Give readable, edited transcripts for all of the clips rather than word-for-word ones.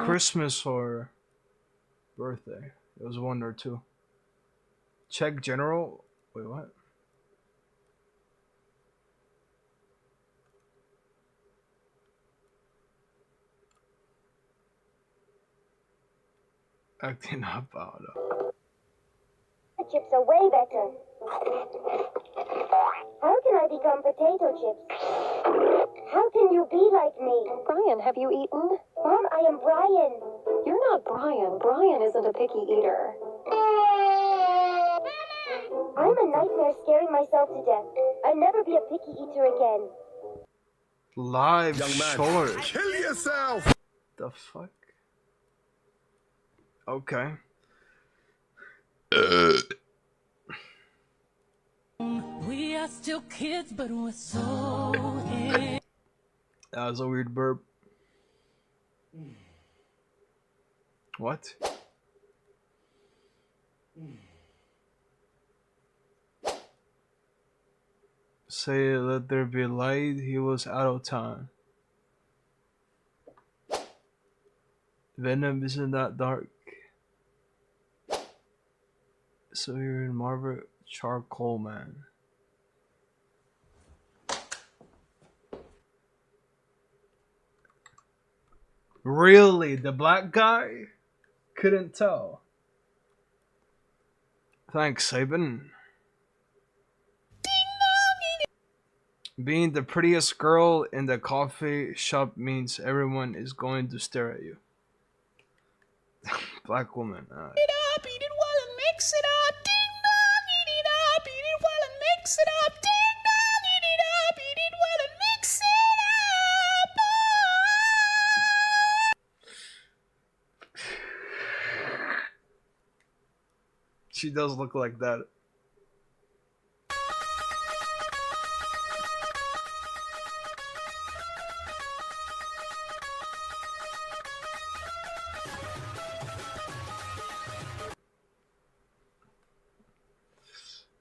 Christmas or birthday. It was one or two. Check general. Wait, what? Acting up out. The chips are way better. How can I become potato chips? How can you be like me? Brian, have you eaten? Mom, I am Brian. You're not Brian. Brian isn't a picky eater. I'm a nightmare scaring myself to death. I'll never be a picky eater again. Live Young man, short. kill yourself! The fuck? Okay. We are still kids, but we're so That was a weird burp. What? Say let there be light, he was out of time. Venom isn't that dark. So you're in Marvel Charcoal Man. Really? The black guy? Couldn't tell. Thanks, Saban. Being the prettiest girl in the coffee shop means everyone is going to stare at you. Black woman. Eat it while I mix it up. Ding dong, eat it up. Eat it while I mix it up. Ding dong, eat it up. Eat it while I mix it up. She does look like that.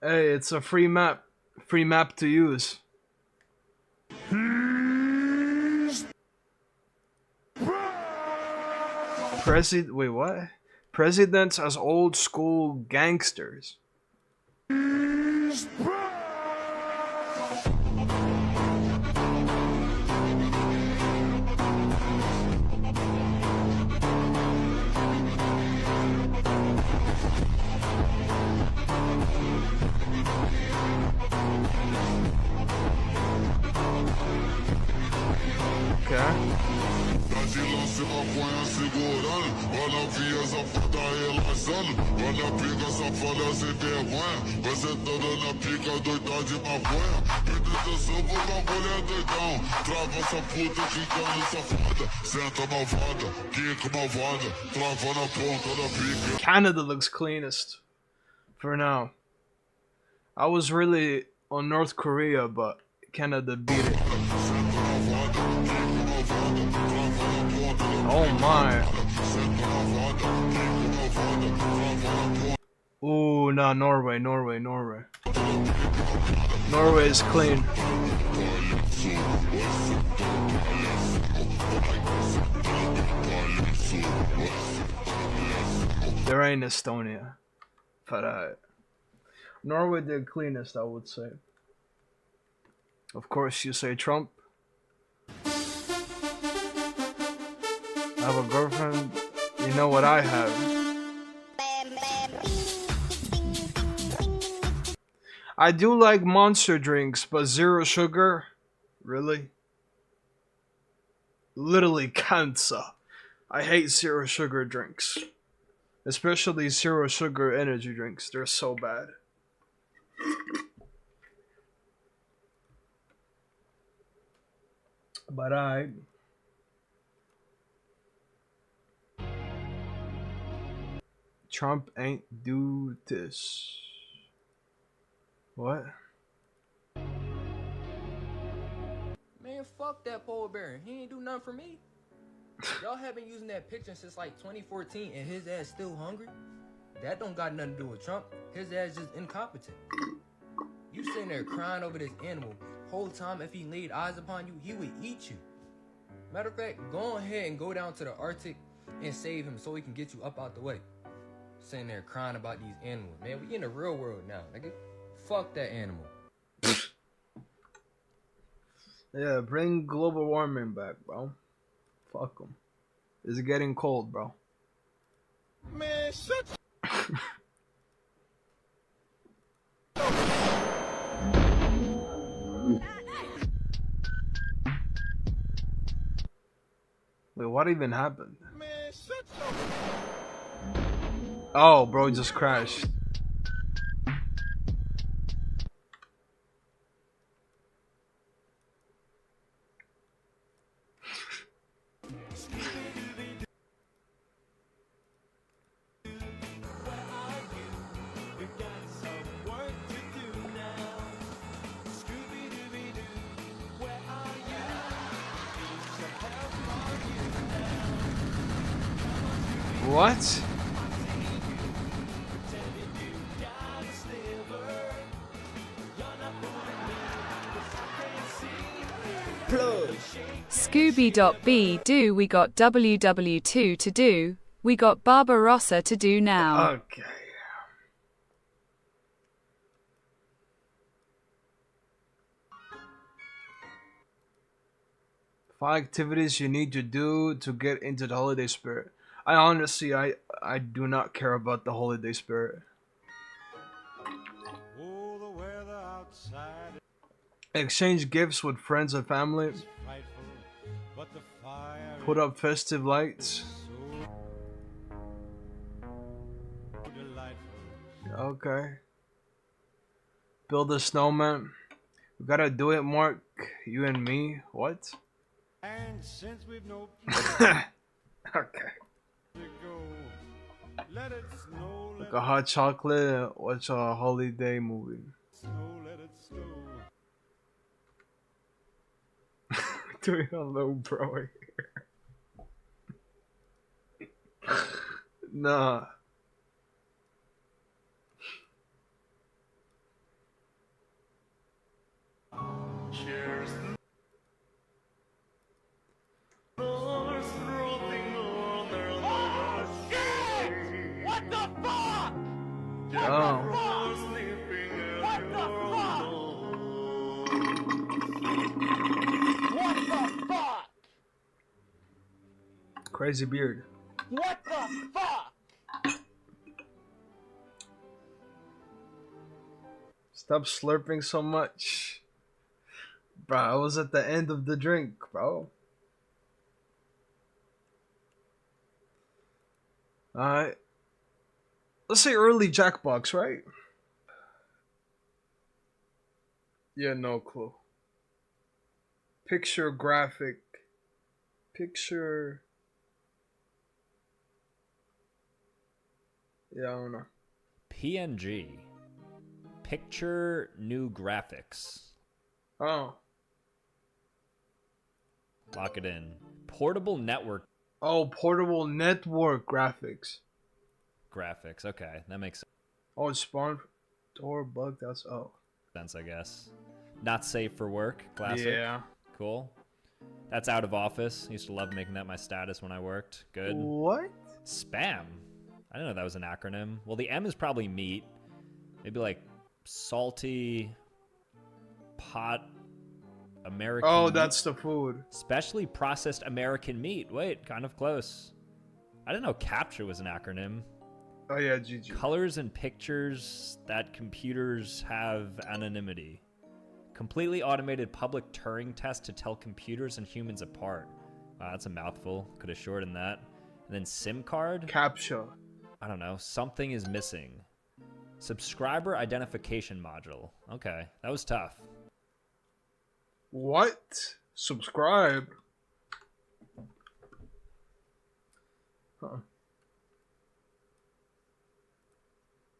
Hey, it's a free map. Free map to use. Wait, what? Presidents as old school gangsters. Canada looks cleanest for now. I was really on North Korea, but Canada beat it. Oh my. Ooh, nah, Norway. Norway is clean. There ain't Estonia. But Norway the cleanest, I would say. Of course, you say Trump. I have a girlfriend. You know what I have. I do like monster drinks, but zero sugar? Really? Literally cancer. I hate zero sugar drinks. Especially zero sugar energy drinks. They're so bad. But Trump ain't do this. What? Man, fuck that polar bear. He ain't do nothing for me. Y'all have been using that picture since like 2014 and his ass still hungry? That don't got nothing to do with Trump. His ass just incompetent. You sitting there crying over this animal. Whole time if he laid eyes upon you, he would eat you. Matter of fact, go ahead and go down to the Arctic and save him so he can get you up out the way. Sitting there crying about these animals. Man, we in the real world now, nigga. Fuck that animal. Yeah, bring global warming back, bro. Fuck them. It's getting cold, bro. Man, shut. Wait, what even happened? Man, shut. Oh, bro just crashed. What? Scooby.B do we got WW2 to do, we got Barbarossa to do now. Okay. 5 activities you need to do to get into the holiday spirit. I honestly, I do not care about the holiday spirit. Oh, the weather outside Exchange gifts with friends and family. is frightful, but the fire Put up festive lights. is so delightful. Okay. Build a snowman. We gotta do it, Mark. You and me. What? And since we've no place Okay. to go, let it snow, let Like a hot chocolate. Watch a holiday movie. it snow, let it snow. Doing a low bro here. Nah. Oh. Crazy beard. What the fuck? Stop slurping so much. Bro, I was at the end of the drink, bro. Alright. Let's say early Jackbox, right? Yeah, no clue. Picture graphic. Picture. Yeah, I don't know. PNG. Picture new graphics. Oh. Lock it in. Portable network Oh, portable network graphics. graphics. Okay, that makes Oh, spawn door bug. That's sense, I guess. Not safe for work. Classic. Yeah. Cool. That's out of office. Used to love making that my status when I worked. Good. What? Spam. I didn't know that was an acronym. Well, the M is probably meat. Maybe like salty pot American Oh, meat. that's the food. Specially processed American meat. Wait, kind of close. I didn't know CAPTCHA was an acronym. Oh yeah, GG. Colors and pictures that computers have anonymity. Completely automated public Turing test to tell computers and humans apart. Wow, that's a mouthful. Could have shortened that. And then SIM card? Captcha. I don't know. Something is missing. Subscriber identification module. Okay, that was tough. What? Subscribe. Huh.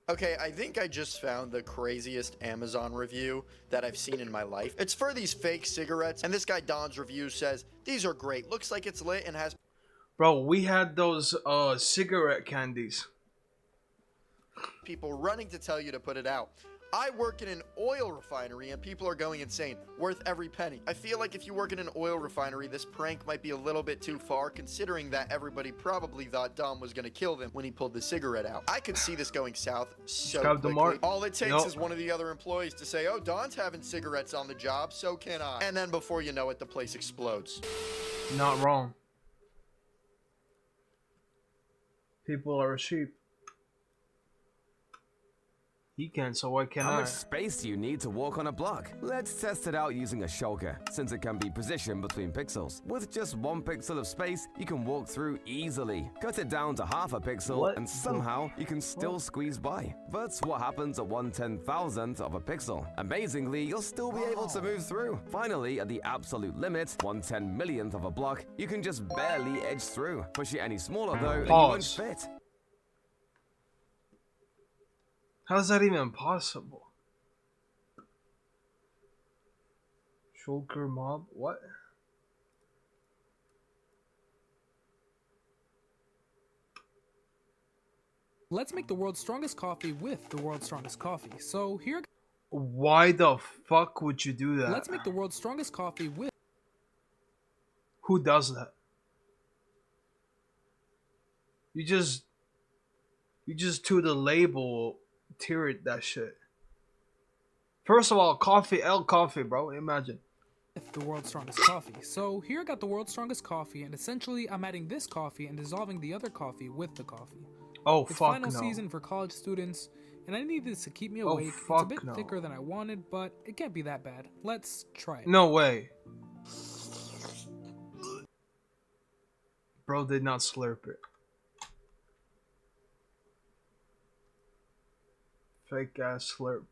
Okay, I think I just found the craziest Amazon review that I've seen in my life. It's for these fake cigarettes, and this guy Don's review says, these are great. Looks like it's lit and has Bro, we had those cigarette candies. people running to tell you to put it out. I work in an oil refinery and people are going insane, worth every penny. I feel like if you work in an oil refinery, this prank might be a little bit too far, considering that everybody probably thought Dom was gonna kill them when he pulled the cigarette out. I could see this going south so quickly. All it takes is one of the other employees to say, oh, Don's having cigarettes on the job, so can I. And then before you know it, the place explodes. Not wrong. People are sheep. He can, so why can't How I? much space do you need to walk on a block? Let's test it out using a shulker, since it can be positioned between pixels. With just 1 pixel of space, you can walk through easily. Cut it down to half a pixel, and somehow you can still squeeze by. But what happens at 1/10,000th of a pixel? Amazingly, you'll still be able to move through. Finally, at the absolute limit, 1/10,000,000th of a block, you can just barely edge through. Push it any smaller though, and you won't fit. How is that even possible? Shulker mob? What? Let's make the world's strongest coffee with the world's strongest coffee. So here. Why the fuck would you do that? Let's make the world's strongest coffee with. Who does that? You just to the label tiered that shit. First of all, coffee, coffee, bro. Imagine. The world's strongest coffee. So here I got the world's strongest coffee, and essentially I'm adding this coffee and dissolving the other coffee with the coffee. Oh, it's fuck final no. season for college students, and I need this to keep me awake. Fuck it's a bit no. thicker than I wanted, but it can't be that bad. Let's try it. No way. Bro did not slurp it. Fake ass slurp.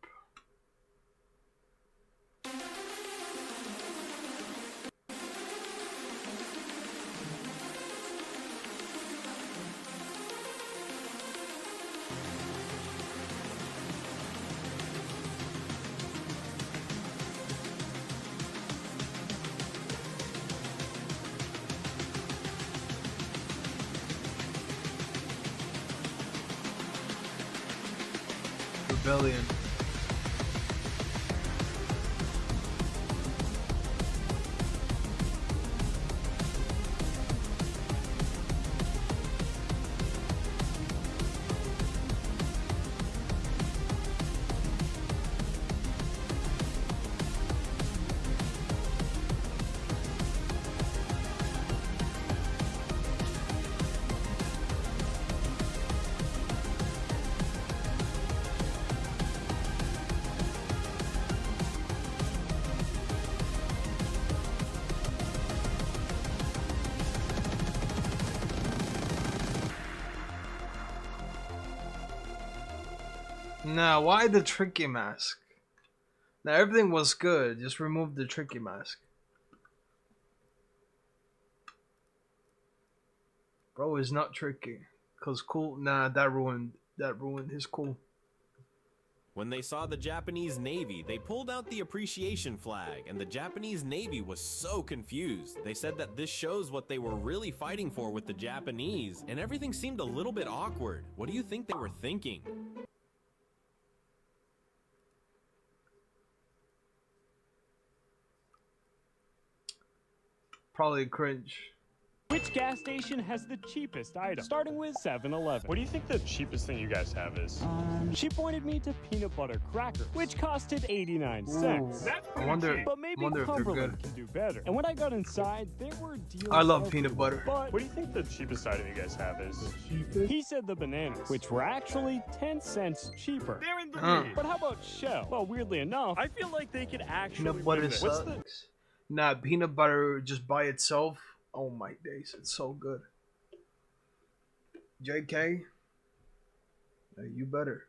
Rebellion. Nah, why the tricky mask? Now everything was good, just remove the tricky mask. Bro is not tricky. Cause cool, nah, that ruined his cool. When they saw the Japanese Navy, they pulled out the appreciation flag, and the Japanese Navy was so confused. They said that this shows what they were really fighting for with the Japanese, and everything seemed a little bit awkward. What do you think they were thinking? Probably cringe. Which gas station has the cheapest item? Starting with 7-Eleven. What do you think the cheapest thing you guys have is? She pointed me to peanut butter crackers, which costed 89 cents. That's pretty cheap. But maybe wonder if they're Cumberland good. can do better. And when I got inside, there were deals. I love peanut butter. But what do you think the cheapest item you guys have is? He said the bananas, which were actually 10 cents cheaper. They're in the lead. But how about Shell? Well, weirdly enough, I feel like they could actually Peanut butter win this. sucks. Nah, peanut butter just by itself. Oh my days, it's so good. JK, you better.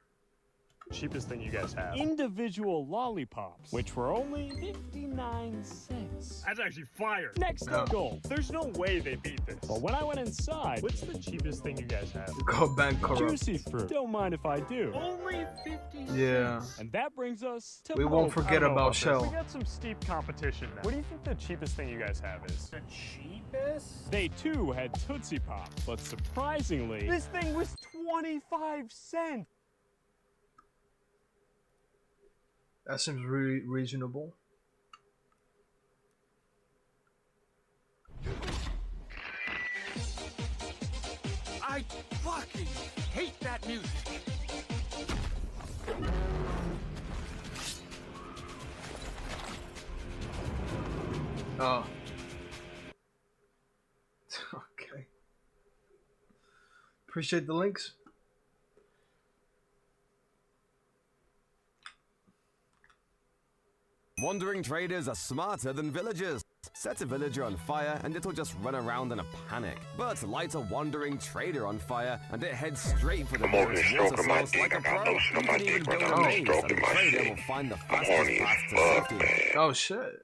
Cheapest thing you guys have? Individual lollipops, which were only 59 cents. That's actually fire. Next up, gold. There's no way they beat this. But when I went inside, what's the cheapest thing you guys have? Go bankrupt. Juicy fruit. Don't mind if I do. Only 50 cents. Yeah. And that brings us to We won't Pope. forget I don't know about this. Shell. We got some steep competition now. What do you think the cheapest thing you guys have is? The cheapest? They too had Tootsie Pop, but surprisingly, this thing was 25 cents. That seems really reasonable. I fucking hate that music. Oh. Okay. Appreciate the links. Wandering traders are smarter than villagers. Set a villager on fire and it'll just run around in a panic. But light a wandering trader on fire and it heads straight for the nearest water source like a pro. You can even build a maze and the trader will find the fastest path to safety. Oh shit.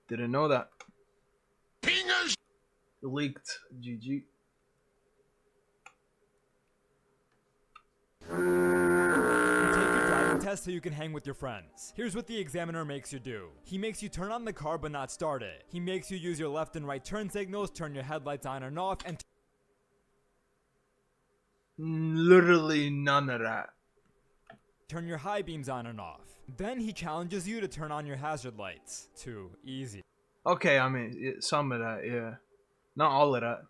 Didn't know that. Pingers! Leaked. GG. Test so you can hang with your friends. Here's what the examiner makes you do. He makes you turn on the car but not start it. He makes you use your left and right turn signals, turn your headlights on and off, and Literally none of that. turn your high beams on and off. Then he challenges you to turn on your hazard lights. Too easy. Okay, I mean, some of that, yeah. Not all of that.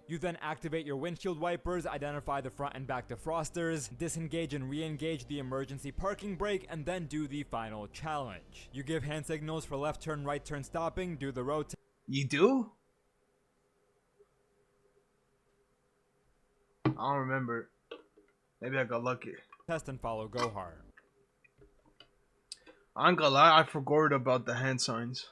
You then activate your windshield wipers, identify the front and back defrosters, disengage and re-engage the emergency parking brake, and then do the final challenge. You give hand signals for left turn, right turn stopping, do the road. You do? I don't remember. Maybe I got lucky. Test and follow go hard. I ain't gonna lie, I forgot about the hand signs.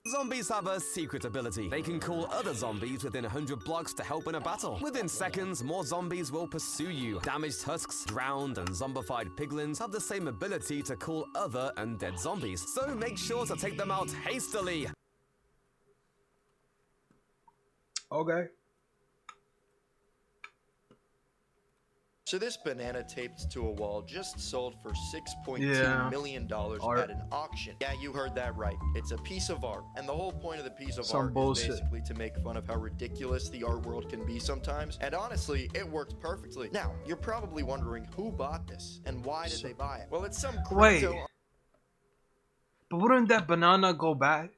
Zombies have a secret ability. They can call other zombies within 100 blocks to help in a battle. Within seconds, more zombies will pursue you. Damaged husks, drowned, and zombified piglins have the same ability to call other undead zombies. So make sure to take them out hastily. Okay. So this banana taped to a wall just sold for $6.2 million at an auction. Yeah, you heard that right. It's a piece of art. And the whole point of the piece of art is basically to make fun of how ridiculous the art world can be sometimes. And honestly, it worked perfectly. Now, you're probably wondering who bought this and why did they buy it? Well, it's some crypto... Wait. But wouldn't that banana go bad?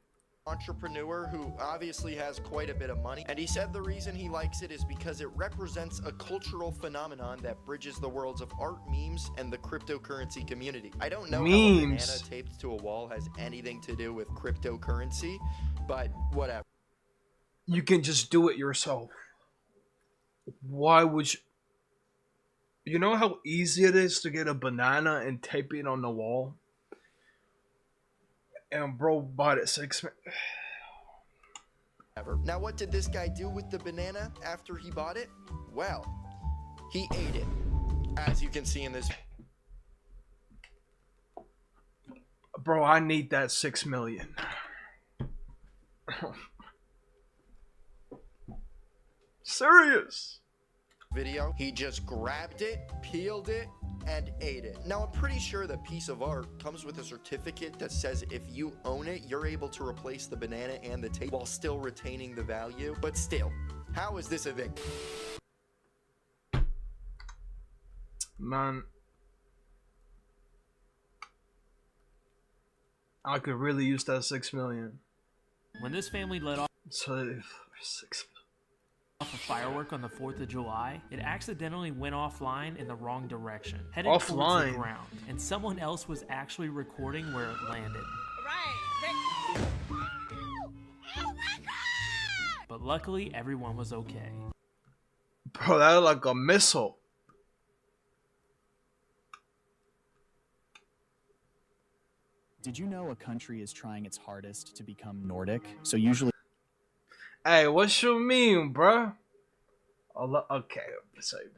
Entrepreneur who obviously has quite a bit of money, and he said the reason he likes it is because it represents a cultural phenomenon that bridges the worlds of art, memes, and the cryptocurrency community. I don't know how a banana taped to a wall has anything to do with cryptocurrency, but whatever. You can just do it yourself. Why would you? You know how easy it is to get a banana and tape it on the wall? And bro bought it $6. Now, what did this guy do with the banana after he bought it? Well, he ate it, as you can see in this. Bro, I need that $6 million. Serious. Video. He just grabbed it, peeled it, and ate it. Now, I'm pretty sure the piece of art comes with a certificate that says if you own it, you're able to replace the banana and the tape while still retaining the value. But still, how is this a thing? Man, I could really use that $6 million. When this family let off So, $6 a firework on the 4th of July, it accidentally went offline in the wrong direction, headed towards the ground, and someone else was actually recording where it landed. But luckily, everyone was okay. Bro, that was like a missile. Did you know a country is trying its hardest to become Nordic? So usually... Hey, what you mean, bro? Okay, saving.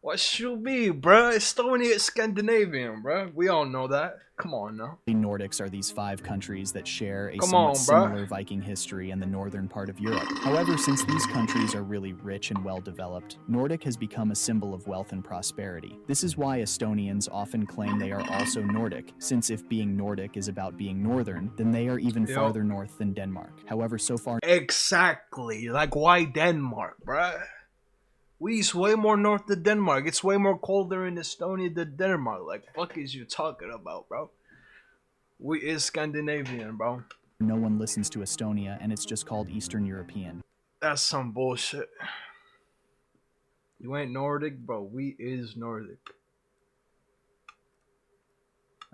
What should be, bruh? Estonia is Scandinavian, bruh. We all know that. Come on now. The Nordics are these 5 countries that share a Come somewhat on, bruh. similar Viking history in the northern part of Europe. However, since these countries are really rich and well developed, Nordic has become a symbol of wealth and prosperity. This is why Estonians often claim they are also Nordic, since if being Nordic is about being northern, then they are even Yep. farther north than Denmark. However, so far... Exactly. Like, why Denmark, bruh? We's way more north than Denmark. It's way more colder in Estonia than Denmark. Like, fuck is you talking about, bro? We is Scandinavian, bro. No one listens to Estonia, and it's just called Eastern European. That's some bullshit. You ain't Nordic, bro. We is Nordic.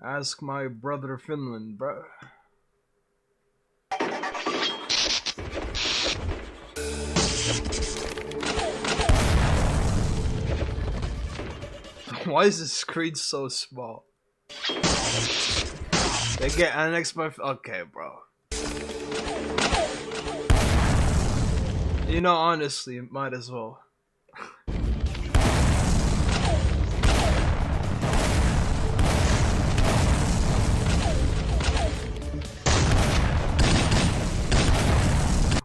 Ask my brother Finland, bro. Why is the screen so small? They get annexed by... Okay, bro. You know, honestly, might as well.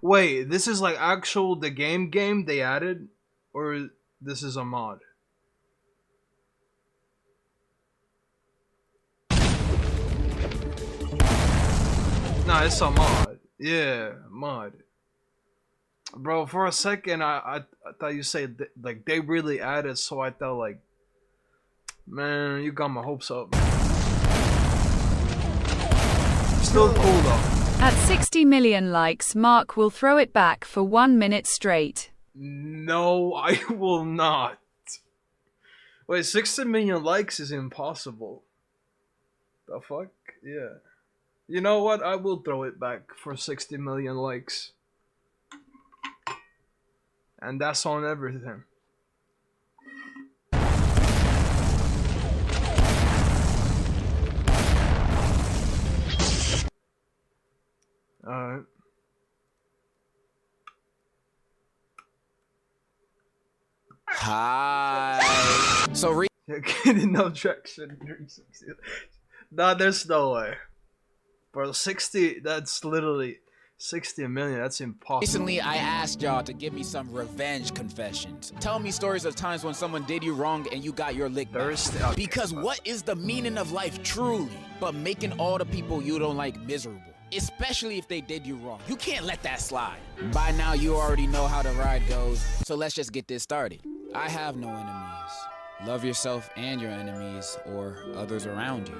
Wait, this is like actual the game they added? Or this is a mod? Nah, it's a mod. Yeah, mod. Bro, for a second, I thought you said like they really added, so I thought like, man, you got my hopes up. Still cool though. At 60 million likes, Mark will throw it back for 1 minute straight. No, I will not. Wait, 60 million likes is impossible. The fuck? Yeah. You know what? I will throw it back for 60 million likes. And that's on everything. Alright. Hi. So You're getting no traction. Nah, there's no way. Bro, 60, that's literally 60 million. That's impossible. recently, I asked y'all to give me some revenge confessions. Tell me stories of times when someone did you wrong and you got your lick back. Okay, because what is the meaning of life truly but making all the people you don't like miserable? Especially if they did you wrong. You can't let that slide. By now, you already know how the ride goes, so let's just get this started. I have no enemies. Love yourself and your enemies, or others around you.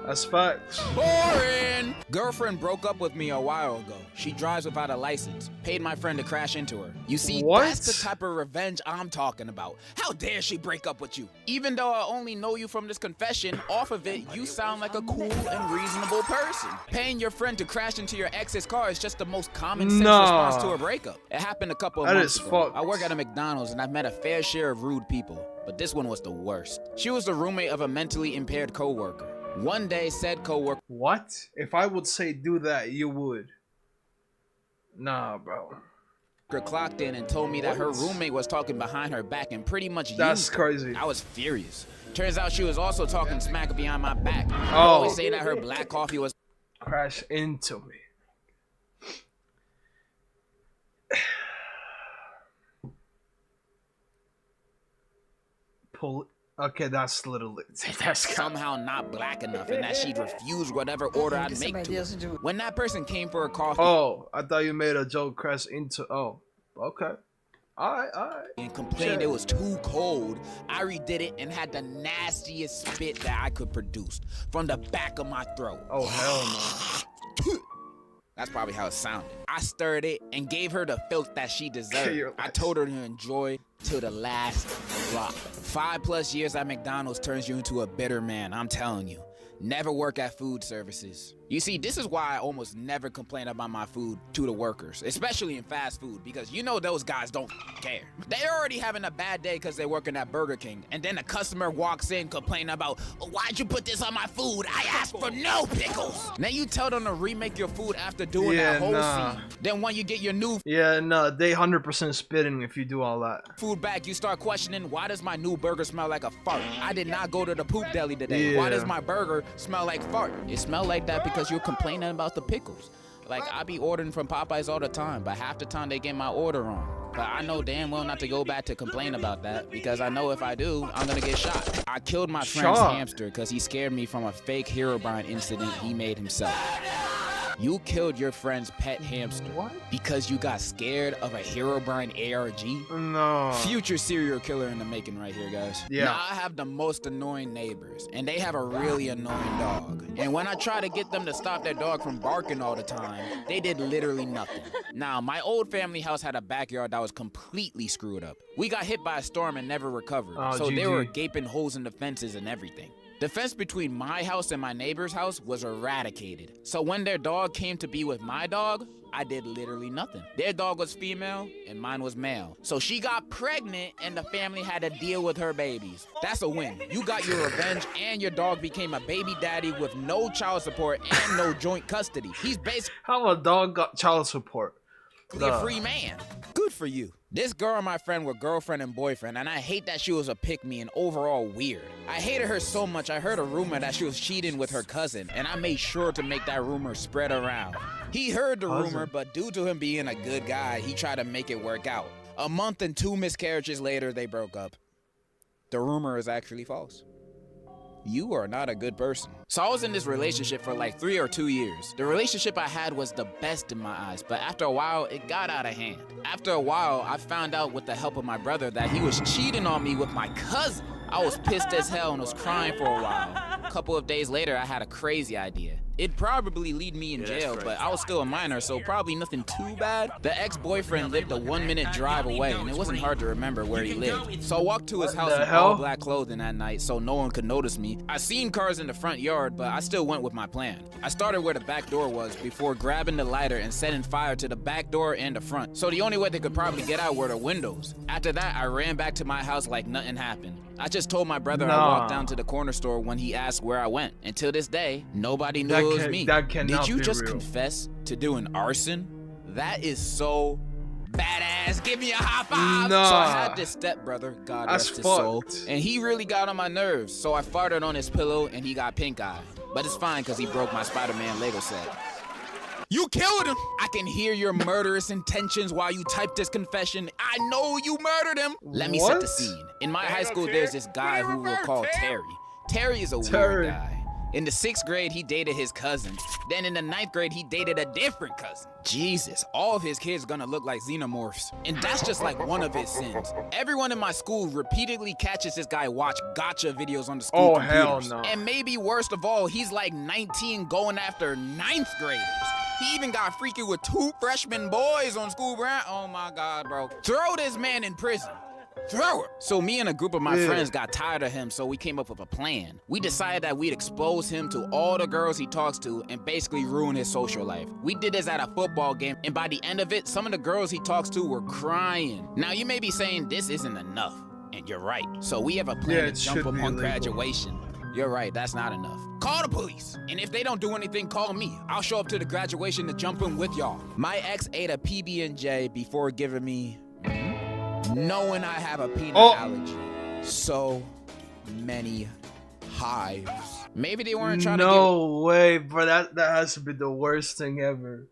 That's facts. Boring! Girlfriend broke up with me a while ago. She drives without a license. Paid my friend to crash into her. You see, that's the type of revenge I'm talking about. How dare she break up with you? Even though I only know you from this confession, off of it, you sound like a cool and reasonable person. Paying your friend to crash into your ex's car is just the most common sense response to a breakup. It happened a couple of months ago. I work at a McDonald's and I've met a fair share of rude people, but this one was the worst. She was the roommate of a mentally impaired coworker. One day, said coworker. What? If I would say do that, you would. Nah, bro. Clocked in and told me that her roommate was talking behind her back and pretty much That's crazy. I was furious. Turns out she was also talking smack behind my back. Oh. Always say that her black coffee was crash into me. Okay, that's literally that's somehow not black enough, and that she'd refuse whatever order I'd make to her. When that person came for a coffee, oh, I thought you made a joke crash into. Oh, okay. Alright. And complained it was too cold. I redid it and had the nastiest spit that I could produce from the back of my throat. Oh hell no. That's probably how it sounded. I stirred it and gave her the filth that she deserved. I told her to enjoy till the last drop. 5+ years at McDonald's turns you into a bitter man, I'm telling you. Never work at food services. You see, this is why I almost never complain about my food to the workers, especially in fast food, because you know those guys don't care. They're already having a bad day because they're working at Burger King, and then a customer walks in complaining about, why'd you put this on my food? I asked for no pickles. Then you tell them to remake your food after doing that whole scene. Then when you get your new they 100% spitting if you do all that. Food back, you start questioning, why does my new burger smell like a fart? I did not go to the poop deli today. Why does my burger smell like fart? It smell like that because you're complaining about the pickles. Like, I be ordering from Popeyes all the time, but half the time they get my order wrong. But I know damn well not to go back to complain about that, because I know if I do, I'm gonna get shot. I killed my friend's hamster because he scared me from a fake Herobrine incident he made himself. You killed your friend's pet hamster because you got scared of a Herobrine ARG? No. Future serial killer in the making right here, guys. Yeah. Now, I have the most annoying neighbors, and they have a really annoying dog. And when I try to get them to stop their dog from barking all the time, they did literally nothing. Now, my old family house had a backyard that was completely screwed up. We got hit by a storm and never recovered, so there were gaping holes in the fences and everything. The fence between my house and my neighbor's house was eradicated. So when their dog came to be with my dog, I did literally nothing. Their dog was female and mine was male. So she got pregnant and the family had to deal with her babies. That's a win. You got your revenge and your dog became a baby daddy with no child support and no joint custody. He's basically how a dog got child support. A free man. Good for you. This girl and my friend were girlfriend and boyfriend, and I hate that she was a pick-me and overall weird. I hated her so much I heard a rumor that she was cheating with her cousin, and I made sure to make that rumor spread around. He heard the rumor, but due to him being a good guy, he tried to make it work out. A month and 2 miscarriages later, they broke up. The rumor is actually false. You are not a good person. So I was in this relationship for like 3 or 2 years. The relationship I had was the best in my eyes, but after a while, it got out of hand. After a while, I found out with the help of my brother that he was cheating on me with my cousin. I was pissed as hell and was crying for a while. A couple of days later, I had a crazy idea. It'd probably lead me in jail, but I was still a minor, so probably nothing too bad. The ex-boyfriend lived a 1-minute drive away, and it wasn't hard to remember where he lived. So I walked to his house in all black clothing that night so no one could notice me. I seen cars in the front yard, but I still went with my plan. I started where the back door was before grabbing the lighter and setting fire to the back door and the front. So the only way they could probably get out were the windows. After that, I ran back to my house like nothing happened. I just told my brother I walked down to the corner store when he asked where I went. Until this day, nobody knew it was me. Did you just confess to doing arson? That is so badass. Give me a high five. So I had this stepbrother, God rest his soul, and he really got on my nerves. So I farted on his pillow and he got pink eye. But it's fine because he broke my Spider-Man Lego set. You killed him! I can hear your murderous intentions while you type this confession. I know you murdered him! Let me set the scene. In my high school, there's this guy who we'll call Terry. Terry is a weird guy. In the 6th grade, he dated his cousin. Then in the 9th grade, he dated a different cousin. Jesus, all of his kids gonna look like xenomorphs. And that's just like one of his sins. Everyone in my school repeatedly catches this guy watch gotcha videos on the school computers. Hell no. And maybe worst of all, he's like 19 going after 9th graders. He even got freaky with 2 freshman boys on school ground. Oh my God, bro. Throw this man in prison. Throw her. So me and a group of my friends got tired of him, so we came up with a plan. We decided that we'd expose him to all the girls he talks to and basically ruin his social life. We did this at a football game, and by the end of it, some of the girls he talks to were crying. Now you may be saying this isn't enough, and you're right. So we have a plan to jump him on graduation. You're right, that's not enough. Call the police. And if they don't do anything, call me. I'll show up to the graduation to jump in with y'all. My ex ate a PB&J before giving me, knowing I have a peanut allergy. So many hives. Maybe they weren't trying to No way, bro. That has to be the worst thing ever.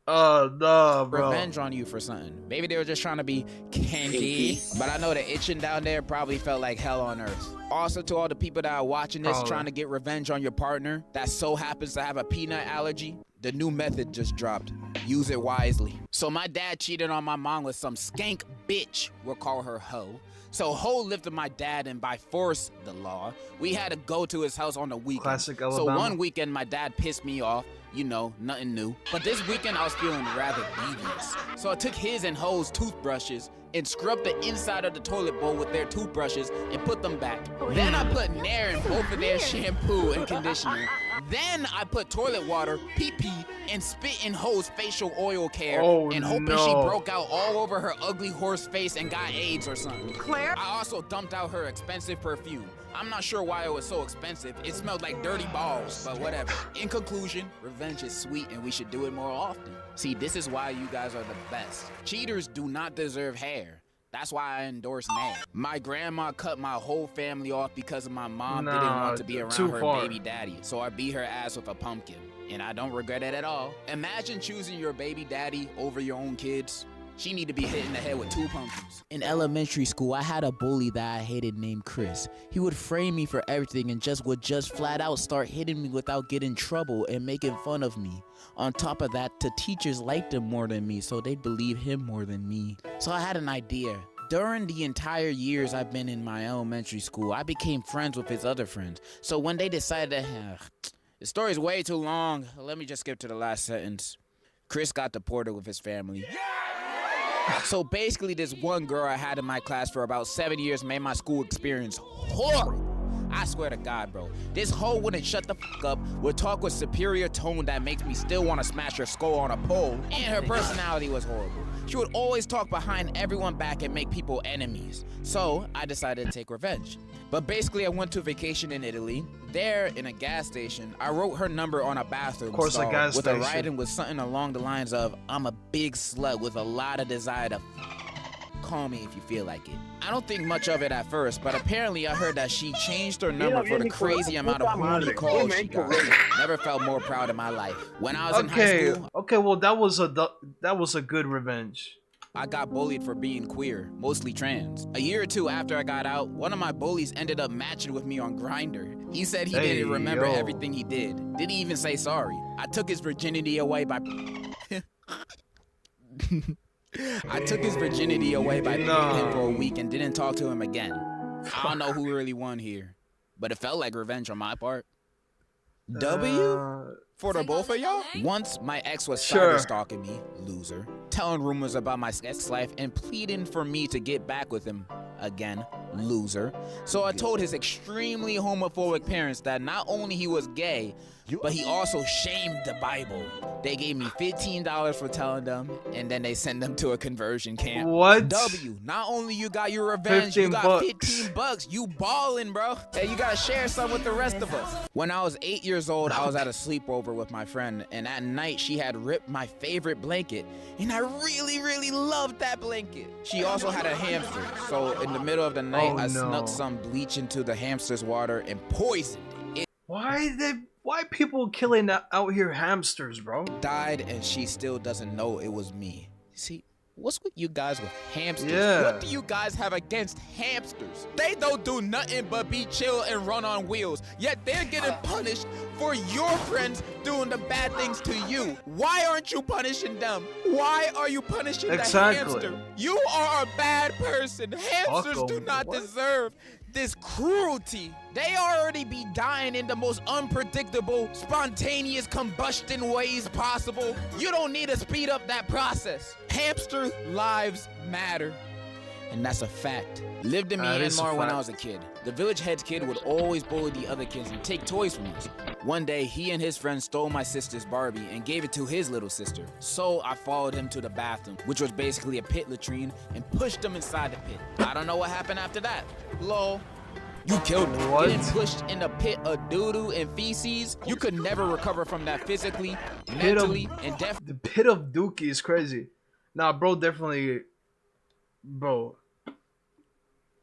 Oh, no, bro. Revenge on you for something. Maybe they were just trying to be kinky. But I know the itching down there probably felt like hell on earth. Also, to all the people that are watching this trying to get revenge on your partner that so happens to have a peanut allergy, the new method just dropped. Use it wisely. So my dad cheated on my mom with some skank bitch. We'll call her Ho. So Ho lifted my dad, and by force, the law, we had to go to his house on the weekend. Classic Alabama. So one weekend, my dad pissed me off. You know, nothing new. But this weekend, I was feeling rather devious. So I took his and Ho's toothbrushes and scrub the inside of the toilet bowl with their toothbrushes and put them back. Then I put Nair in both of their shampoo and conditioner. Then I put toilet water, pee-pee, and spit in Ho's facial oil care and hoping she broke out all over her ugly horse face and got AIDS or something. Claire? I also dumped out her expensive perfume. I'm not sure why it was so expensive. It smelled like dirty balls, but whatever. In conclusion, revenge is sweet and we should do it more often. See, this is why you guys are the best. Cheaters do not deserve hair. That's why I endorse Nair. My grandma cut my whole family off because my mom didn't want to be around her baby daddy, so I beat her ass with a pumpkin. And I don't regret it at all. Imagine choosing your baby daddy over your own kids. She need to be hit in the head with 2 pumpkins. In elementary school, I had a bully that I hated named Chris. He would frame me for everything and would flat out start hitting me without getting in trouble and making fun of me. On top of that, the teachers liked him more than me, so they'd believe him more than me. So I had an idea. During the entire years I've been in my elementary school, I became friends with his other friends. So when they decided the story's way too long, let me just skip to the last sentence. Chris got deported with his family. So basically, this one girl I had in my class for about 7 years made my school experience horrible. I swear to God, bro. This hoe wouldn't shut the fuck up, would talk with superior tone that makes me still want to smash her skull on a pole, and her personality was horrible. She would always talk behind everyone back and make people enemies. So I decided to take revenge. But basically, I went to vacation in Italy. There, in a gas station, I wrote her number on a bathroom stall with a writing with something along the lines of, "I'm a big slut with a lot of desire to call me if you feel like it." I don't think much of it at first, but apparently I heard that she changed her number for the crazy amount of booty calls she got. Never felt more proud in my life. When I was in high school... Okay, well, that was a good revenge. I got bullied for being queer, mostly trans. A year or 2 after I got out, one of my bullies ended up matching with me on Grindr. He said he didn't remember everything he did. Didn't even say sorry. I took his virginity away by... I took his virginity away by him for a week and didn't talk to him again. I don't know who really won here, but it felt like revenge on my part. W? For the both of y'all? Once, my ex was cyber stalking me, loser, telling rumors about my ex-life and pleading for me to get back with him again, loser. So I told his extremely homophobic parents that not only he was gay, but he also shamed the Bible. They gave me $15 for telling them, and then they sent them to a conversion camp. What? W, not only you got your revenge, you got $15. You ballin', bro. Hey, you gotta share some with the rest of us. When I was 8 years old, I was at a sleepover with my friend, and at night she had ripped my favorite blanket, and I really, really loved that blanket. She also had a hamster, so in the middle of the night, I snuck some bleach into the hamster's water and poisoned it. Why people killing out here hamsters, bro? Died, and she still doesn't know it was me. See, what's with you guys with hamsters? Yeah. What do you guys have against hamsters? They don't do nothing but be chill and run on wheels, yet they're getting punished for your friends doing the bad things to you. Why aren't you punishing them? Why are you punishing the hamster? You are a bad person. Hamsters do not deserve this cruelty. They already be dying in the most unpredictable, spontaneous combustion ways possible. You don't need to speed up that process. Hamster lives matter. And that's a fact. Lived in Myanmar when I was a kid. The village head's kid would always bully the other kids and take toys from us. One day, he and his friend stole my sister's Barbie and gave it to his little sister. So I followed him to the bathroom, which was basically a pit latrine, and pushed him inside the pit. I don't know what happened after that. Lol. You killed me. Getting pushed in the pit of doo-doo and feces, you could never recover from that physically, mentally, and definitely. The pit of dookie is crazy. Nah, bro, definitely. Bro.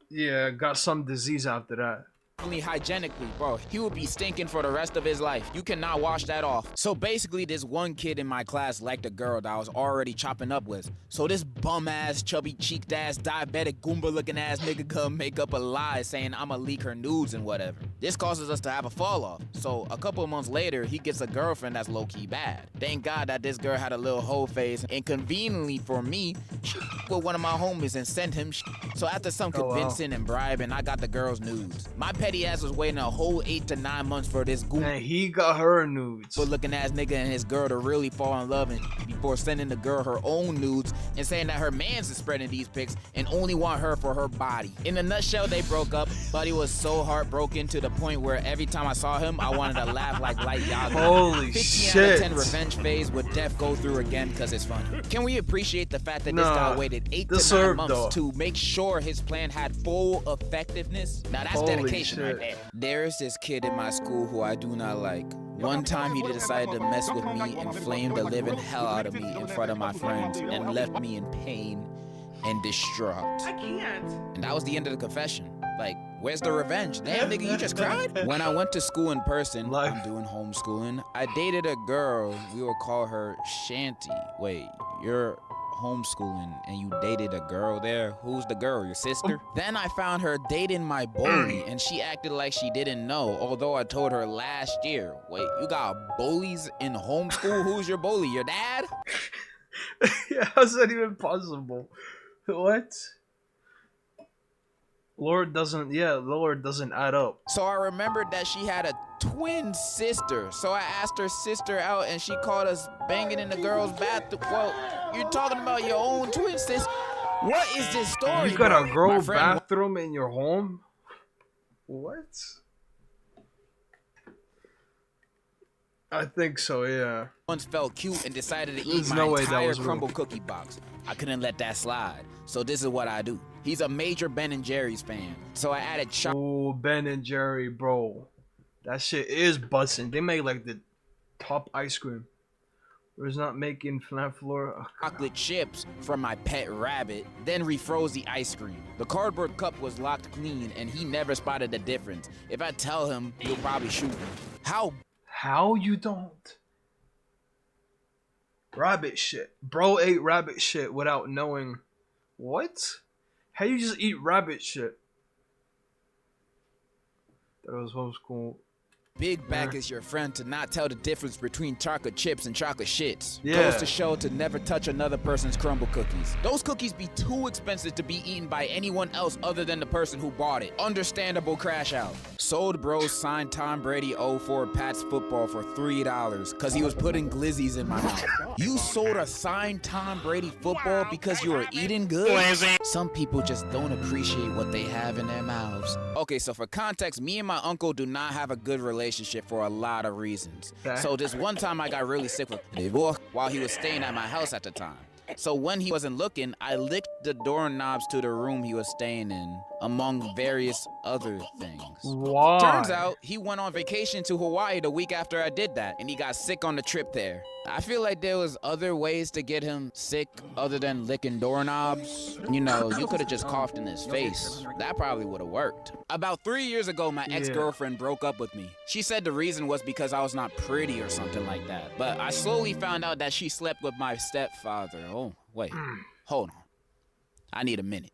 Yeah, got some disease after that. Hygienically, bro, he would be stinking for the rest of his life. You cannot wash that off. So basically, this one kid in my class liked a girl that I was already chopping up with. So this bum-ass, chubby-cheeked-ass, diabetic, Goomba-looking-ass nigga come make up a lie saying I'ma leak her nudes and whatever. This causes us to have a fall off. So a couple of months later, he gets a girlfriend that's low-key bad. Thank God that this girl had a little hoe face, and conveniently for me, she with one of my homies and sent him So after some convincing and bribing, I got the girl's nudes. My petty ass was waiting a whole 8 to 9 months for this goon. And he got her nudes. Good looking ass nigga and his girl to really fall in love and before sending the girl her own nudes and saying that her mans is spreading these pics and only want her for her body. In a nutshell, they broke up. Buddy was so heartbroken to the point where every time I saw him, I wanted to laugh like Light Yaga. Holy 15 shit. out of 10 revenge phase would Def go through again because it's funny. Can we appreciate the fact that this guy waited 8 to 9 months to make sure his plan had full effectiveness? Now that's dedication right there. There is this kid in my school who I do not like. One time he decided to mess with me and flame the living hell out of me in front of my friends and left me in pain and distraught. I can't. And that was the end of the confession. Like, where's the revenge? Damn, nigga, you just cried? When I went to school in person, I'm doing homeschooling, I dated a girl, we will call her Shanty. Wait, you're homeschooling and you dated a girl there? Who's the girl, your sister? Then I found her dating my bully and she acted like she didn't know, although I told her last year. Wait, you got bullies in homeschool? Who's your bully, your dad? Yeah, how's that even possible? What? Lord doesn't add up. So I remembered that she had a twin sister. So I asked her sister out and she called us banging in the girl's bathroom. Well, you're talking about your own twin sister. What is this story? You got a girl bathroom in your home? What? I think so, yeah. Once felt cute and decided to eat my entire crumble cookie box. I couldn't let that slide. So this is what I do. He's a major Ben & Jerry's fan. So I added Oh, Ben & Jerry, bro. That shit is bussin'. They make like the top ice cream. Where's not making flat floor chocolate chips from my pet rabbit, then refroze the ice cream. The cardboard cup was locked clean and he never spotted the difference. If I tell him, he'll probably shoot me. How you don't? Rabbit shit. Bro ate rabbit shit without knowing. What? How you just eat rabbit shit? That was homeschool. Big back is your friend to not tell the difference between chocolate chips and chocolate shits. Yeah. Goes to show to never touch another person's crumble cookies. Those cookies be too expensive to be eaten by anyone else other than the person who bought it. Understandable crash out. Sold bros signed Tom Brady 04 Pats football for $3 because he was putting glizzies in my mouth. You sold a signed Tom Brady football because you were eating good? Some people just don't appreciate what they have in their mouths. Okay, so for context, me and my uncle do not have a good relationship for a lot of reasons. So this one time I got really sick with divorce while he was staying at my house at the time. So when he wasn't looking, I licked the doorknobs to the room he was staying in, among various other things. Why? Turns out he went on vacation to Hawaii the week after I did that, and he got sick on the trip there. I feel like there was other ways to get him sick other than licking doorknobs. You know, you could have just coughed in his face. That probably would have worked. About 3 years ago, my ex-girlfriend broke up with me. She said the reason was because I was not pretty or something like that. But I slowly found out that she slept with my stepfather. Oh, wait. Hold on. I need a minute.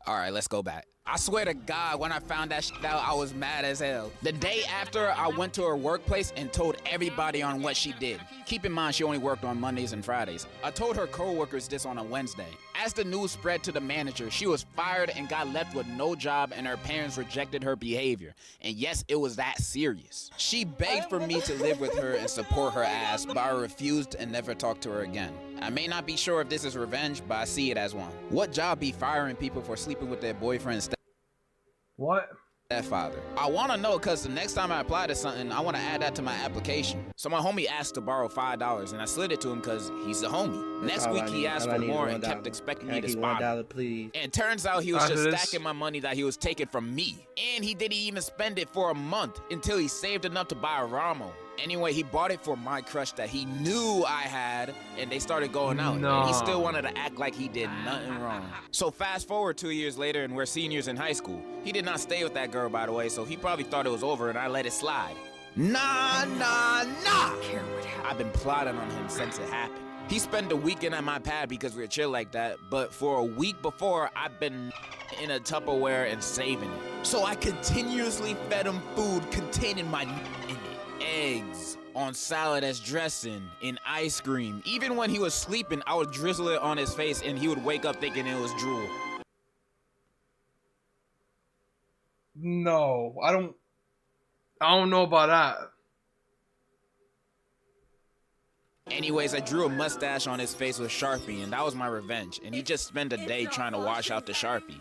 All right, let's go back. I swear to God, when I found that shit out, I was mad as hell. The day after, I went to her workplace and told everybody on what she did. Keep in mind, she only worked on Mondays and Fridays. I told her coworkers this on a Wednesday. As the news spread to the manager, she was fired and got left with no job, and her parents rejected her behavior. And yes, it was that serious. She begged for me to live with her and support her ass, but I refused and never talked to her again. I may not be sure if this is revenge, but I see it as one. What job be firing people for sleeping with their boyfriend's What? Stepfather? I want to know because the next time I apply to something, I want to add that to my application. So my homie asked to borrow $5, and I slid it to him because he's a homie. Next week he asked for more and kept expecting me to spot him. Please. And turns out he was just stacking my money that he was taking from me. And he didn't even spend it for a month until he saved enough to buy a Ramo. Anyway, he bought it for my crush that he knew I had, and they started going out. And he still wanted to act like he did nothing wrong. So fast forward 2 years later, and we're seniors in high school. He did not stay with that girl, by the way, so he probably thought it was over, and I let it slide. Nah. I've been plotting on him since it happened. He spent the weekend at my pad because we were chill like that, but for a week before, I've been in a Tupperware and saving it. So I continuously fed him food containing my in it. Eggs on salad as dressing, in ice cream. Even when he was sleeping, I would drizzle it on his face and he would wake up thinking it was drool. No, I don't know about that. Anyways, I drew a mustache on his face with Sharpie, and that was my revenge. And he just spent a day trying to wash out the Sharpie.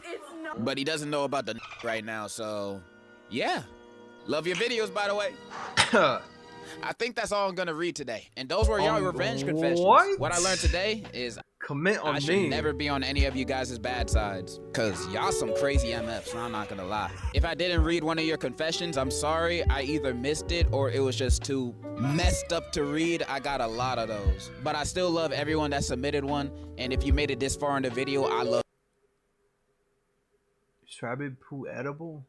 But he doesn't know about the right now, so yeah. Love your videos, by the way. I think that's all I'm gonna read today. And those were your revenge confessions. What I learned today is I should never be on any of you guys' bad sides. Cause y'all some crazy MFs, I'm not gonna lie. If I didn't read one of your confessions, I'm sorry. I either missed it or it was just too messed up to read. I got a lot of those. But I still love everyone that submitted one. And if you made it this far in the video, I love. Is rabbit poo edible?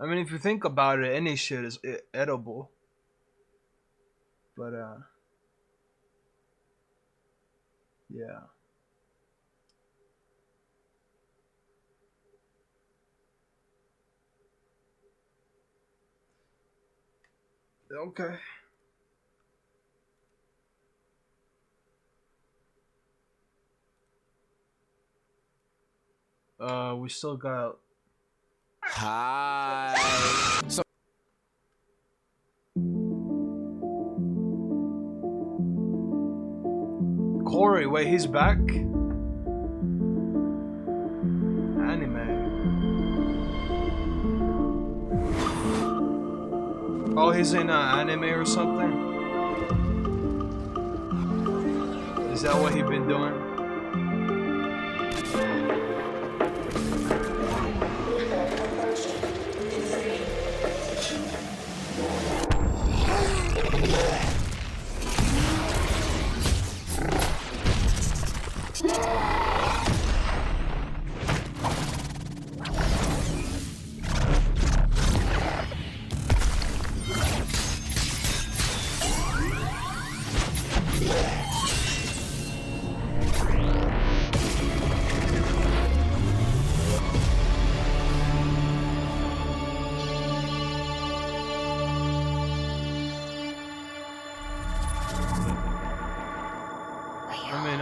I mean, if you think about it, any shit is edible. But, yeah. Okay. We still got... Hi. So Corey, wait, he's back? Anime. Oh, he's in anime or something? Is that what he been doing?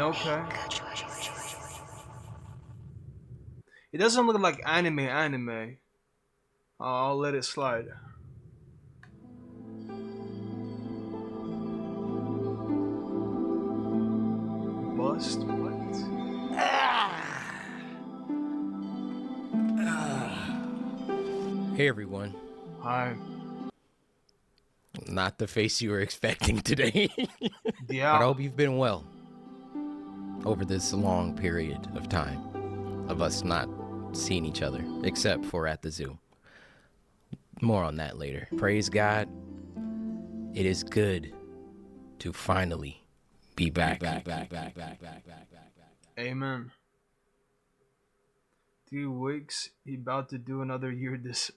Okay. It doesn't look like anime. I'll let it slide. Bust? What? Hey everyone. Hi. Not the face you were expecting today. Yeah. But I hope you've been well over this long period of time of us not seeing each other, except for at the zoo. More on that later. Praise God. It is good to finally be back. Amen. 3 weeks, he about to do another year this.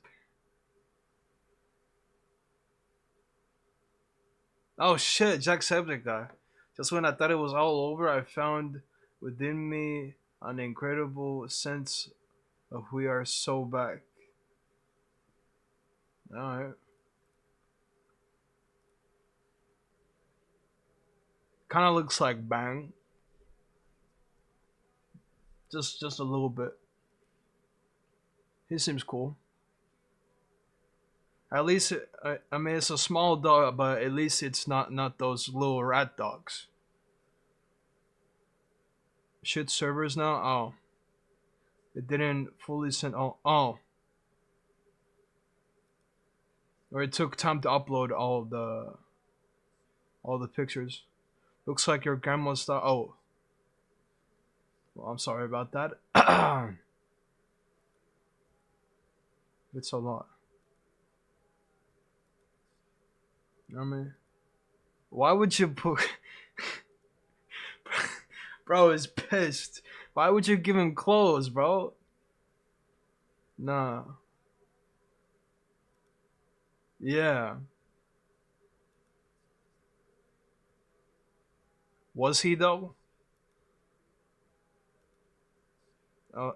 Oh shit, Jacksepticeye. Just when I thought it was all over, I found within me an incredible sense of we are so back. Alright. Kind of looks like Bang. Just a little bit. He seems cool. At least, I mean, it's a small dog, but at least it's not those little rat dogs. Shit servers now? Oh. It didn't fully send. Oh. Or it took time to upload all the pictures. Looks like your grandma's stuff. Oh. Well, I'm sorry about that. It's a lot. I mean, why would you put... Bro is pissed. Why would you give him clothes, bro? Nah. Yeah. Was he though? Oh,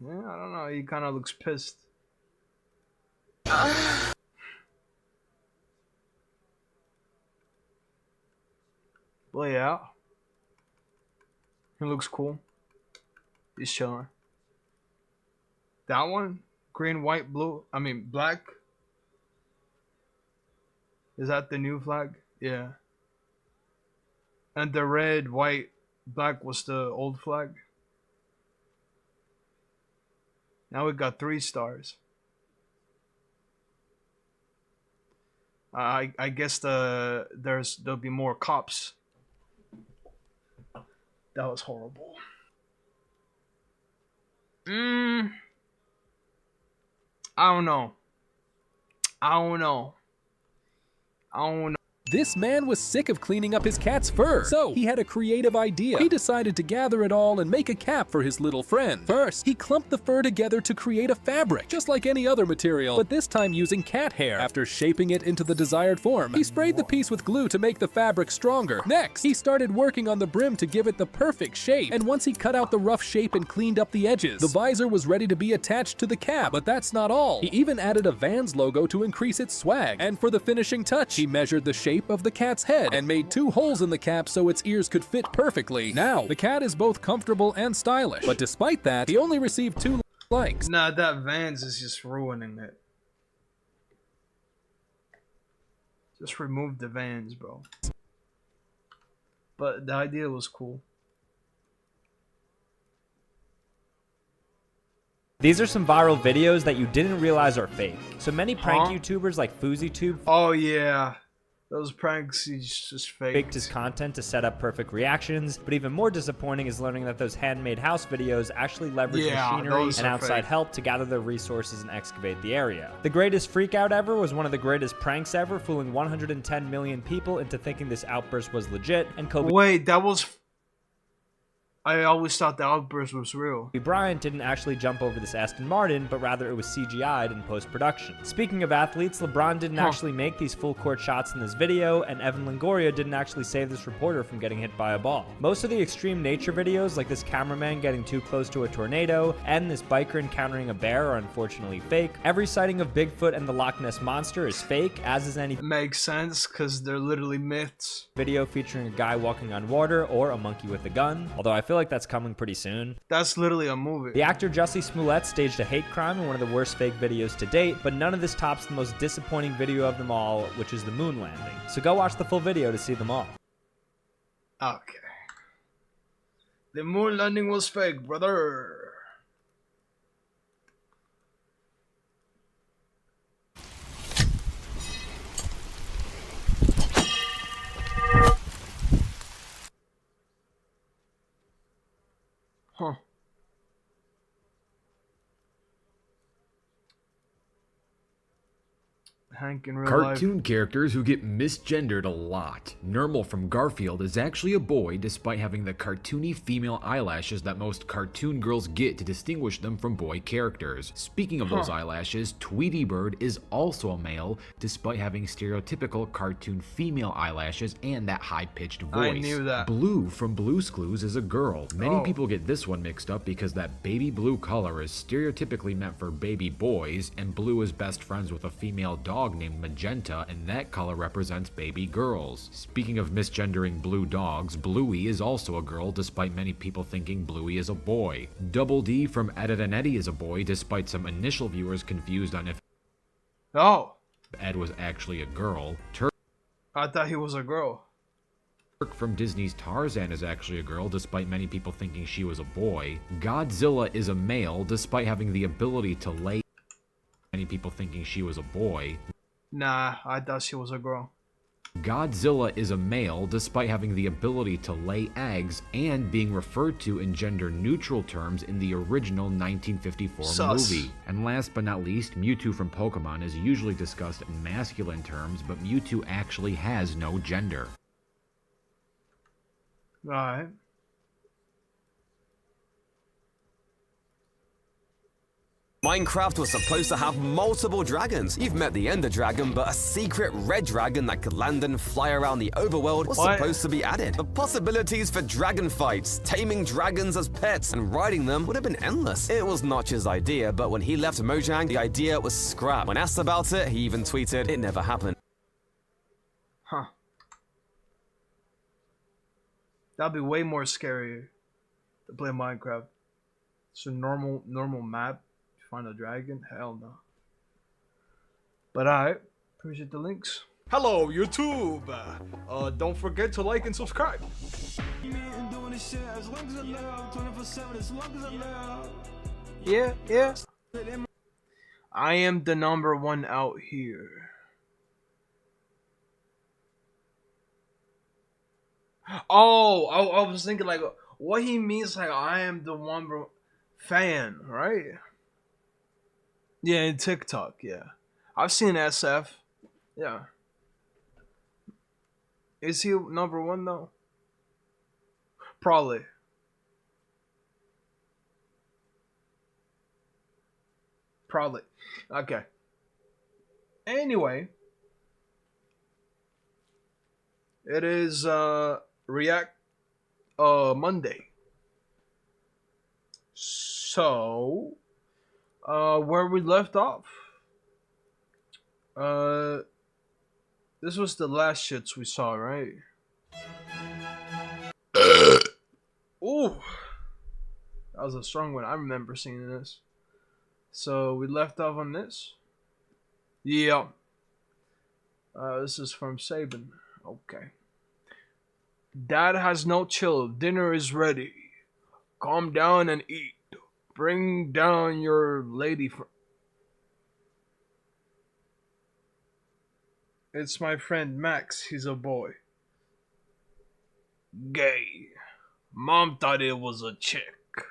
yeah, I don't know. He kind of looks pissed. But yeah, he looks cool. He's chilling. That one, green, white, blue. I mean, black. Is that the new flag? Yeah. And the red, white, black was the old flag. Now we got 3 stars. I guess there'll be more cops. That was horrible. I don't know. I don't know. I don't know. This man was sick of cleaning up his cat's fur, so he had a creative idea. He decided to gather it all and make a cap for his little friend. First, he clumped the fur together to create a fabric, just like any other material, but this time using cat hair. After shaping it into the desired form, he sprayed the piece with glue to make the fabric stronger. Next, he started working on the brim to give it the perfect shape, and once he cut out the rough shape and cleaned up the edges, the visor was ready to be attached to the cap. But that's not all. He even added a Vans logo to increase its swag, and for the finishing touch, he measured the shape of the cat's head and made 2 holes in the cap so its ears could fit perfectly. Now, the cat is both comfortable and stylish, but despite that, he only received 2 likes. Nah, that Vans is just ruining it. Just remove the Vans, bro. But the idea was cool. These are some viral videos that you didn't realize are fake. So many prank YouTubers like FouseyTube. Oh yeah. Those pranks, he's just faked his content to set up perfect reactions, but even more disappointing is learning that those handmade house videos actually leverage machinery and outside help to gather their resources and excavate the area. The greatest freakout ever was one of the greatest pranks ever, fooling 110 million people into thinking this outburst was legit, and Kobe— Wait, that was... I always thought the outburst was real. Bryant didn't actually jump over this Aston Martin, but rather it was CGI'd in post-production. Speaking of athletes, LeBron didn't actually make these full court shots in this video, and Evan Longoria didn't actually save this reporter from getting hit by a ball. Most of the extreme nature videos, like this cameraman getting too close to a tornado, and this biker encountering a bear, are unfortunately fake. Every sighting of Bigfoot and the Loch Ness Monster is fake, as is any— It makes sense, because they're literally myths. Video featuring a guy walking on water, or a monkey with a gun, although I feel like that's coming pretty soon. That's literally a movie. The actor Jussie Smollett staged a hate crime in one of the worst fake videos to date, but none of this tops the most disappointing video of them all, which is the moon landing. So go watch the full video to see them all. Okay. The moon landing was fake, brother. Huh. Hank in real Cartoon life. characters who get misgendered a lot. Nermal from Garfield is actually a boy despite having the cartoony female eyelashes that most cartoon girls get to distinguish them from boy characters. Speaking of those eyelashes, Tweety Bird is also a male despite having stereotypical cartoon female eyelashes and that high-pitched voice. I knew that. Blue from Blue's Clues is a girl. Many people get this one mixed up because that baby blue color is stereotypically meant for baby boys, and Blue is best friends with a female dog named Magenta, and that color represents baby girls. Speaking of misgendering blue dogs, Bluey is also a girl despite many people thinking Bluey is a boy. Double D from Ed, and Eddie is a boy despite some initial viewers confused on if Ed was actually a girl. I thought he was a girl. Turk from Disney's Tarzan is actually a girl despite many people thinking she was a boy. Godzilla is a male despite having the ability to lay, many people thinking she was a boy. Nah, I thought she was a girl. Godzilla is a male despite having the ability to lay eggs and being referred to in gender-neutral terms in the original 1954 movie. And last but not least, Mewtwo from Pokemon is usually discussed in masculine terms, but Mewtwo actually has no gender. Minecraft was supposed to have multiple dragons. You've met the Ender Dragon, but a secret red dragon that could land and fly around the overworld was supposed to be added. The possibilities for dragon fights, taming dragons as pets, and riding them would have been endless. It was Notch's idea, but when he left Mojang, the idea was scrapped. When asked about it, he even tweeted, "It never happened." Huh. That'd be way more scary to play Minecraft. It's a normal map. Find a dragon? Hell no. But alright, appreciate the links. Hello, YouTube! Don't forget to like and subscribe. Yeah. I am the #1 out here. Oh, I was thinking like what he means like I am the #1 fan, right? Yeah, in TikTok, yeah. I've seen SF. Yeah. Is he #1 though? Probably. Okay. Anyway. It is React Monday. So where we left off. This was the last shits we saw, right? Ooh. That was a strong one. I remember seeing this. So we left off on this. Yeah. This is from Sabin. Okay. Dad has no chill. Dinner is ready. Calm down and eat. Bring down your lady friend. It's my friend Max. He's a boy. Gay. Mom thought it was a chick.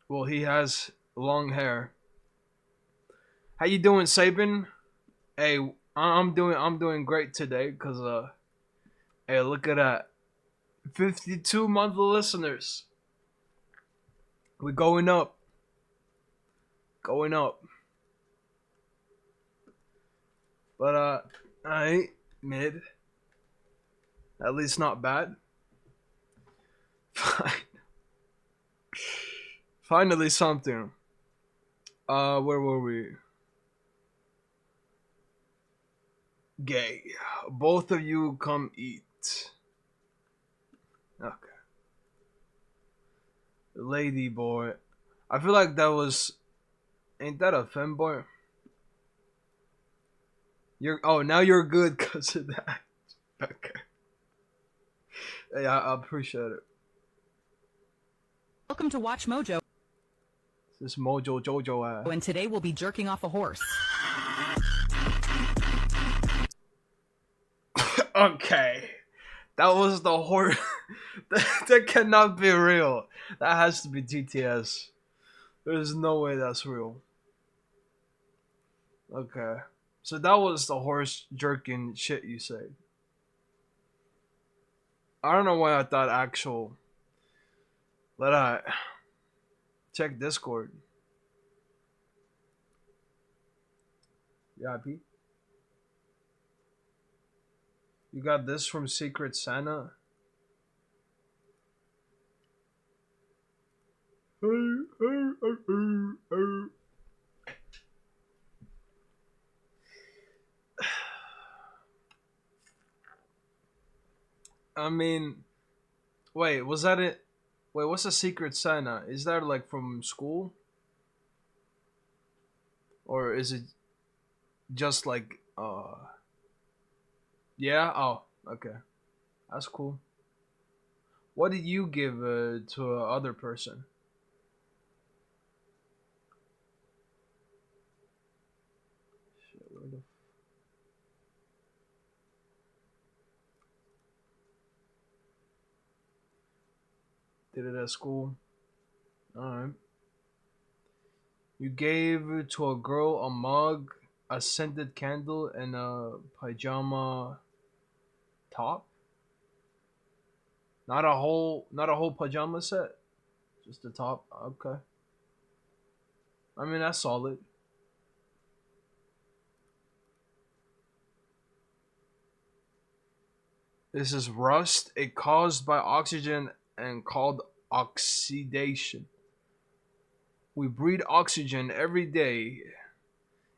Well, he has long hair. How you doing, Sabin? Hey, I'm doing great today, cause hey, look at that, 52 monthly listeners. We're going up. But I mid. At least not bad. Fine. Finally something. Where were we? Gay. Both of you come eat. Okay. Lady boy. I feel like that was. Ain't that a femboy? Now you're good because of that. Okay. Yeah, I appreciate it. Welcome to Watch Mojo. This is Mojo Jojo. And today we'll be jerking off a horse. Okay. That was the horse. That cannot be real. That has to be GTS. There's no way that's real. Okay. So that was the horse jerking shit you said. I don't know why I thought actual. But check Discord. Yeah, Pete. You got this from Secret Santa? I mean, wait, was that it? Wait, what's a Secret Santa? Is that like from school? Or is it just like, yeah? Oh, okay. That's cool. What did you give to a other person? Shit, where the did it at school? Alright. You gave to a girl a mug, a scented candle, and a pajama top? Not a whole pajama set? Just the top? Okay. I mean, that's solid. This is rust. It caused by oxygen and called oxidation. We breathe oxygen every day.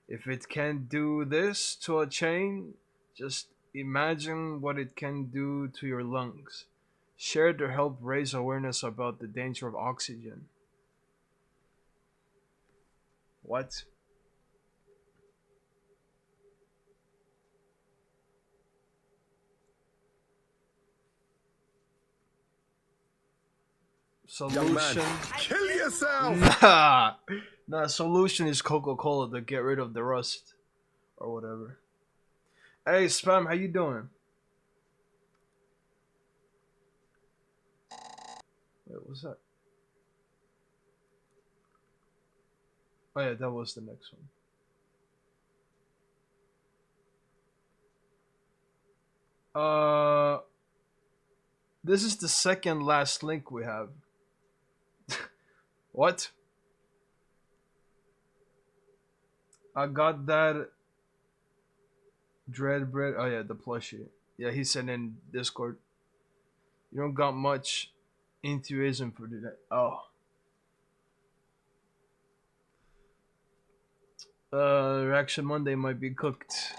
If it can do this to a chain, just imagine what it can do to your lungs. Share to help raise awareness about the danger of oxygen. What? Solution. Kill yourself! Nah, solution is Coca-Cola to get rid of the rust. Or whatever. Hey, Spam, how you doing? Wait, what's that? Oh yeah, that was the next one. This is the second last link we have. What? I got that Dread Bread. Oh yeah, the plushie. Yeah, he said in Discord. You don't got much enthusiasm for today. Oh. Reaction Monday might be cooked.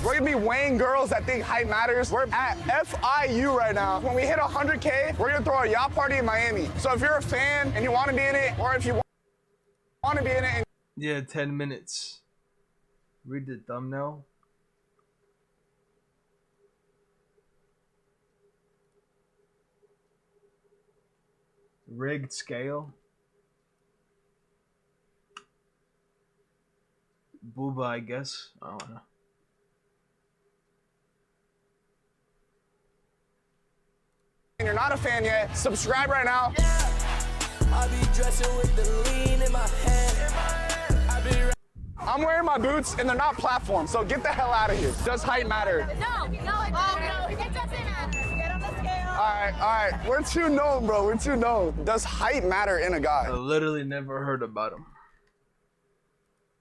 We're gonna be weighing girls that think height matters. We're at FIU right now. When we hit 100K, we're gonna throw a yacht party in Miami. So if you're a fan and you wanna be in it, or if you wanna be in it. Yeah, 10 minutes. Read the thumbnail. Rigged scale. Booba, I guess. I don't know. And you're not a fan yet, subscribe right now. I be dressing with the lean in my hand. I'm wearing my boots and they're not platform, so get the hell out of here. Does height matter? No, it doesn't matter. Get on the scale. All right. We're too known, bro. We're too known. Does height matter in a guy? I literally never heard about him.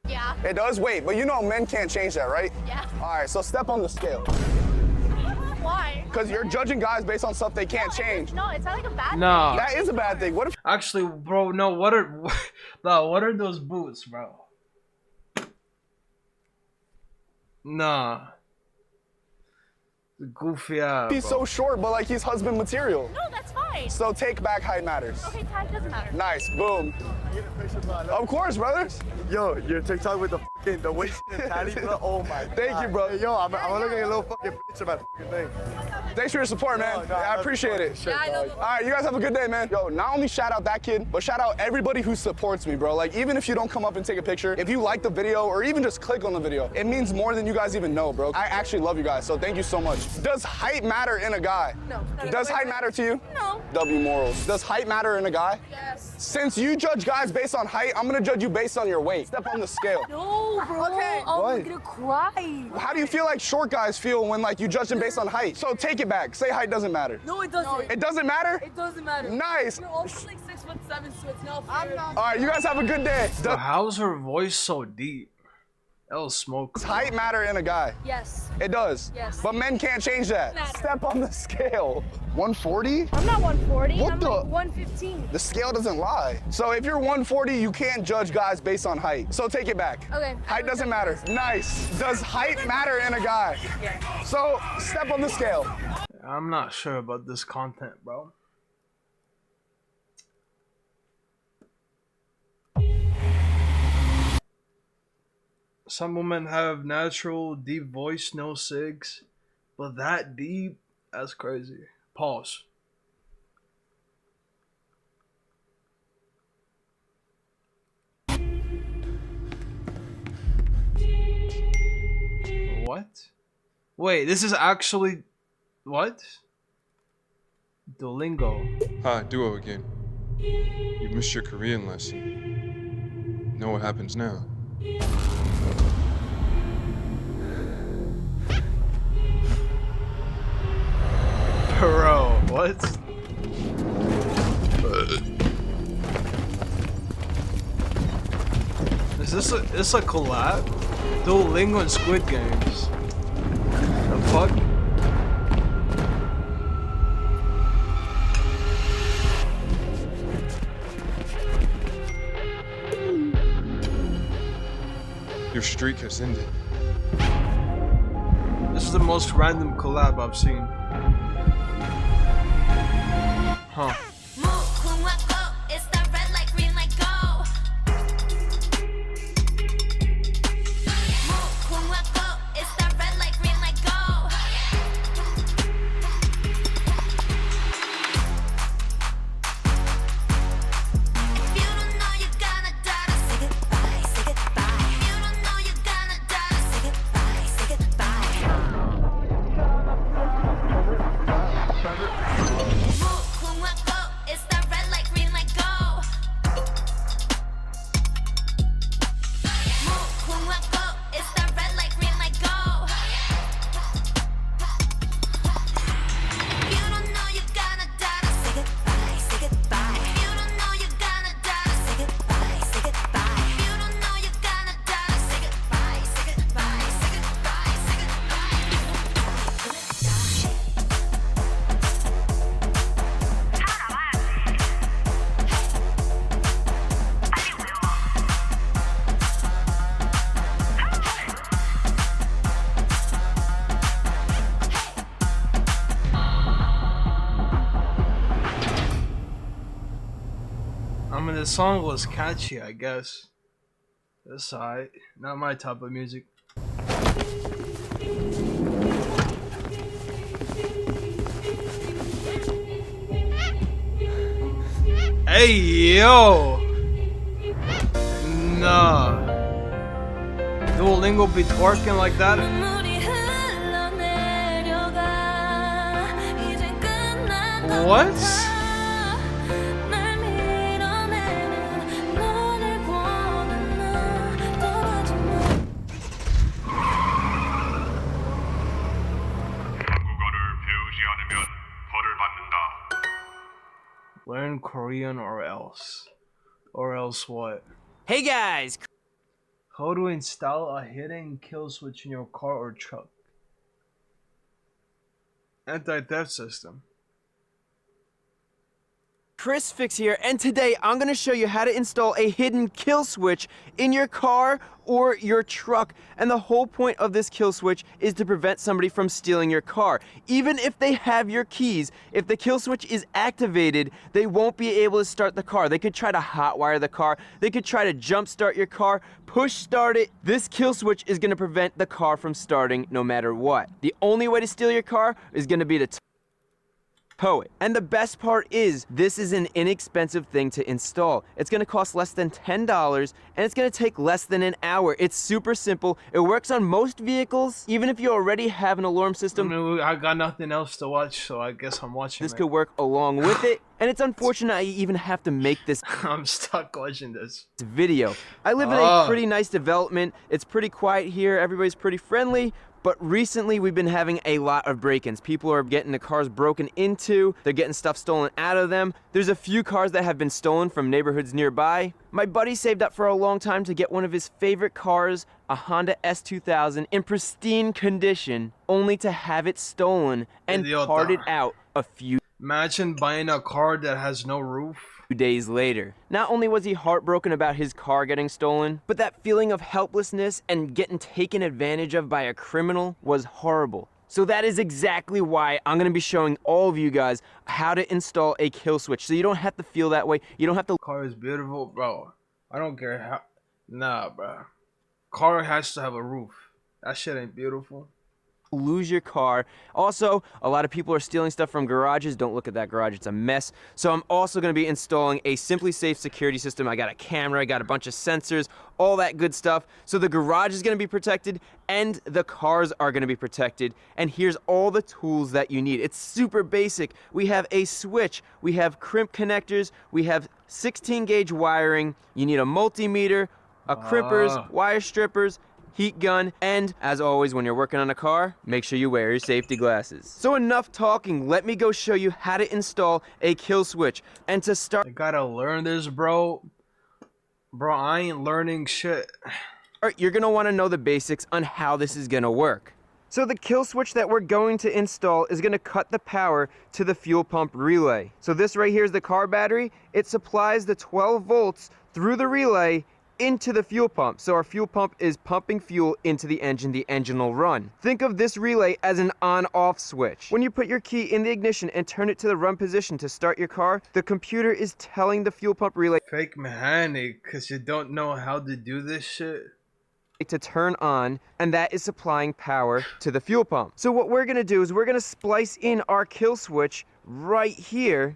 Yeah. It does? Wait, but you know men can't change that, right? Yeah. All right, so step on the scale. Why? Because you're judging guys based on stuff they can't change. No, it's not like a bad Nah. thing. That is a bad thing. What if... Actually, bro, no, what are those boots, bro? Nah. Goofy ass. He's so short, but like he's husband material. No, that's fine. So take back height matters. Okay, height doesn't matter. Nice, boom. Of course, brother. Yo, your TikTok with the waist and tatty, bro. Oh my God. Thank you, bro. Hey, yo, I'm looking at a little fucking picture of my fucking thing. Thanks for your support, man. I appreciate it. All right, you guys have a good day, man. Yo, not only shout out that kid, but shout out everybody who supports me, bro. Like, even if you don't come up and take a picture, if you like the video or even just click on the video, it means more than you guys even know, bro. I actually love you guys, so thank you so much. Does height matter in a guy? No. Does height matter to you? No. W morals. Does height matter in a guy? Yes. Since you judge guys based on height, I'm gonna judge you based on your weight. Step on the scale. No, bro. Okay. Oh, I'm gonna cry. How do you feel like short guys feel when like you judge them based on height? So take it back. Say height doesn't matter. No, it doesn't. It doesn't matter? It doesn't matter. Nice. You're also like 6'7", so it's not fair. All right, you guys have a good day. Bro, how's her voice so deep? That was smoke. Does height matter in a guy? Yes. It does? Yes. But men can't change that. Matter. Step on the scale. 140? I'm not 140. What I'm the? like 115. The scale doesn't lie. So if you're 140, you can't judge guys based on height. So take it back. Okay. Height doesn't matter. Nice. Does height matter in a guy? Yeah. So step on the scale. I'm not sure about this content, bro. Some women have natural deep voice, no cigs, but that deep, that's crazy. Pause. What? Wait, this is actually what? Duolingo. Hi, Duo again. You missed your Korean lesson. Know what happens now? Bro, what? It's a collab? Duolingo and Squid Games. The fuck? Your streak has ended. This is the most random collab I've seen. Huh. I mean, the song was catchy, I guess. That's alright. Not my type of music. Hey, yo! Nah. Duolingo be twerking like that? What? Learn Korean or else. Or else what? Hey guys! How to install a hidden kill switch in your car or truck. Anti-theft system. Chris Fix here, and today I'm going to show you how to install a hidden kill switch in your car or your truck. And the whole point of this kill switch is to prevent somebody from stealing your car. Even if they have your keys, if the kill switch is activated, they won't be able to start the car. They could try to hotwire the car. They could try to jump start your car, push start it. This kill switch is going to prevent the car from starting no matter what. The only way to steal your car is going to be to tow it. And the best part is, this is an inexpensive thing to install. It's gonna cost less than $10, and it's gonna take less than an hour. It's super simple. It works on most vehicles, even if you already have an alarm system. I mean, I got nothing else to watch, so I guess I'm watching This could work along with it, and it's unfortunate I even have to make this I'm stuck watching this video. I live in a pretty nice development. It's pretty quiet here. Everybody's pretty friendly. But recently, we've been having a lot of break-ins. People are getting the cars broken into. They're getting stuff stolen out of them. There's a few cars that have been stolen from neighborhoods nearby. My buddy saved up for a long time to get one of his favorite cars, a Honda S2000, in pristine condition, only to have it stolen and Idiota. parted out a few Imagine buying a car that has no roof. days later. Not only was he heartbroken about his car getting stolen, but that feeling of helplessness and getting taken advantage of by a criminal was horrible. So that is exactly why I'm going to be showing all of you guys how to install a kill switch. So you don't have to feel that way. You don't have to. Car is beautiful, bro. I don't care how. Nah, bro. Car has to have a roof. That shit ain't beautiful. Lose your car. Also, a lot of people are stealing stuff from garages. Don't look at that garage, it's a mess. So I'm also going to be installing a Simply Safe security system. I got a camera, I got a bunch of sensors, all that good stuff. So the garage is going to be protected and the cars are going to be protected. And here's all the tools that you need. It's super basic. We have a switch, we have crimp connectors, we have 16 gauge wiring, you need a multimeter, a crimpers, wire strippers, heat gun, and as always, when you're working on a car, make sure you wear your safety glasses. So enough talking, let me go show you how to install a kill switch. And to start, I gotta learn this, bro. Bro, I ain't learning shit. You're gonna wanna know the basics on how this is gonna work. So the kill switch that we're going to install is gonna cut the power to the fuel pump relay. So this right here is the car battery. It supplies the 12 volts through the relay into the fuel pump. So our fuel pump is pumping fuel into the engine will run. Think of this relay as an on-off switch. When you put your key in the ignition and turn it to the run position to start your car, the computer is telling the fuel pump relay fake mechanic, cause you don't know how to do this shit. To turn on, and that is supplying power to the fuel pump. So what we're gonna do is we're gonna splice in our kill switch right here.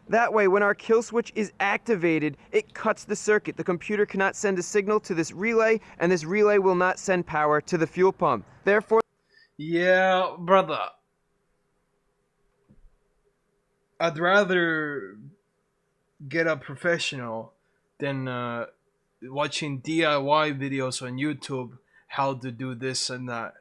That way, when our kill switch is activated, it cuts the circuit. The computer cannot send a signal to this relay, and this relay will not send power to the fuel pump. Therefore, yeah, brother, I'd rather get a professional than watching DIY videos on YouTube how to do this and that.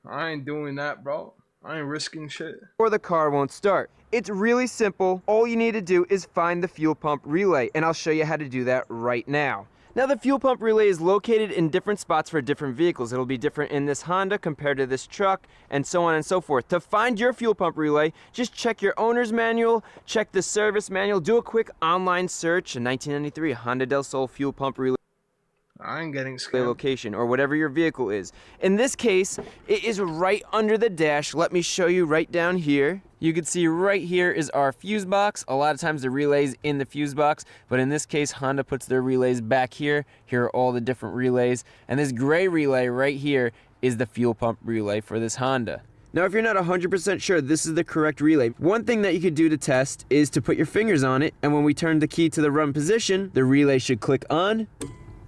I ain't doing that, bro. I ain't risking shit. Or the car won't start. It's really simple. All you need to do is find the fuel pump relay, and I'll show you how to do that right now. Now the fuel pump relay is located in different spots for different vehicles. It'll be different in this Honda compared to this truck, and so on and so forth. To find your fuel pump relay, just check your owner's manual, check the service manual, do a quick online search, a 1993 Honda Del Sol fuel pump relay. I ain't getting scared. Location or whatever your vehicle is. In this case, it is right under the dash. Let me show you right down here. You can see right here is our fuse box. A lot of times the relay's in the fuse box, but in this case, Honda puts their relays back here. Here are all the different relays. And this gray relay right here is the fuel pump relay for this Honda. Now, if you're not 100% sure this is the correct relay, one thing that you could do to test is to put your fingers on it, and when we turn the key to the run position, the relay should click on.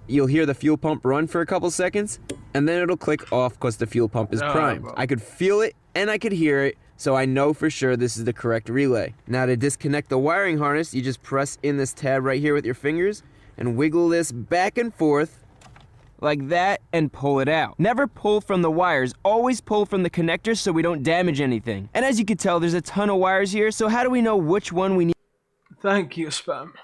You'll hear the fuel pump run for a couple seconds, and then it'll click off because the fuel pump is primed. I could feel it and I could hear it, so I know for sure this is the correct relay. Now to disconnect the wiring harness, you just press in this tab right here with your fingers and wiggle this back and forth like that and pull it out. Never pull from the wires, always pull from the connectors so we don't damage anything. And as you can tell, there's a ton of wires here, so how do we know which one we need? Thank you, Spam.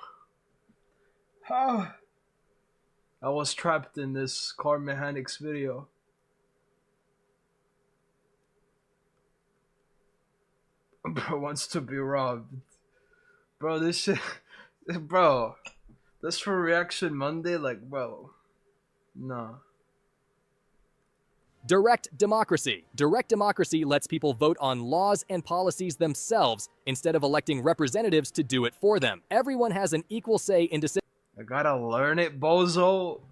I was trapped in this car mechanics video. Bro wants to be robbed. Bro, this shit... Bro, this for Reaction Monday? Like, bro. Nah. Direct democracy. Direct democracy lets people vote on laws and policies themselves instead of electing representatives to do it for them. Everyone has an equal say in decisions. I gotta learn it, bozo.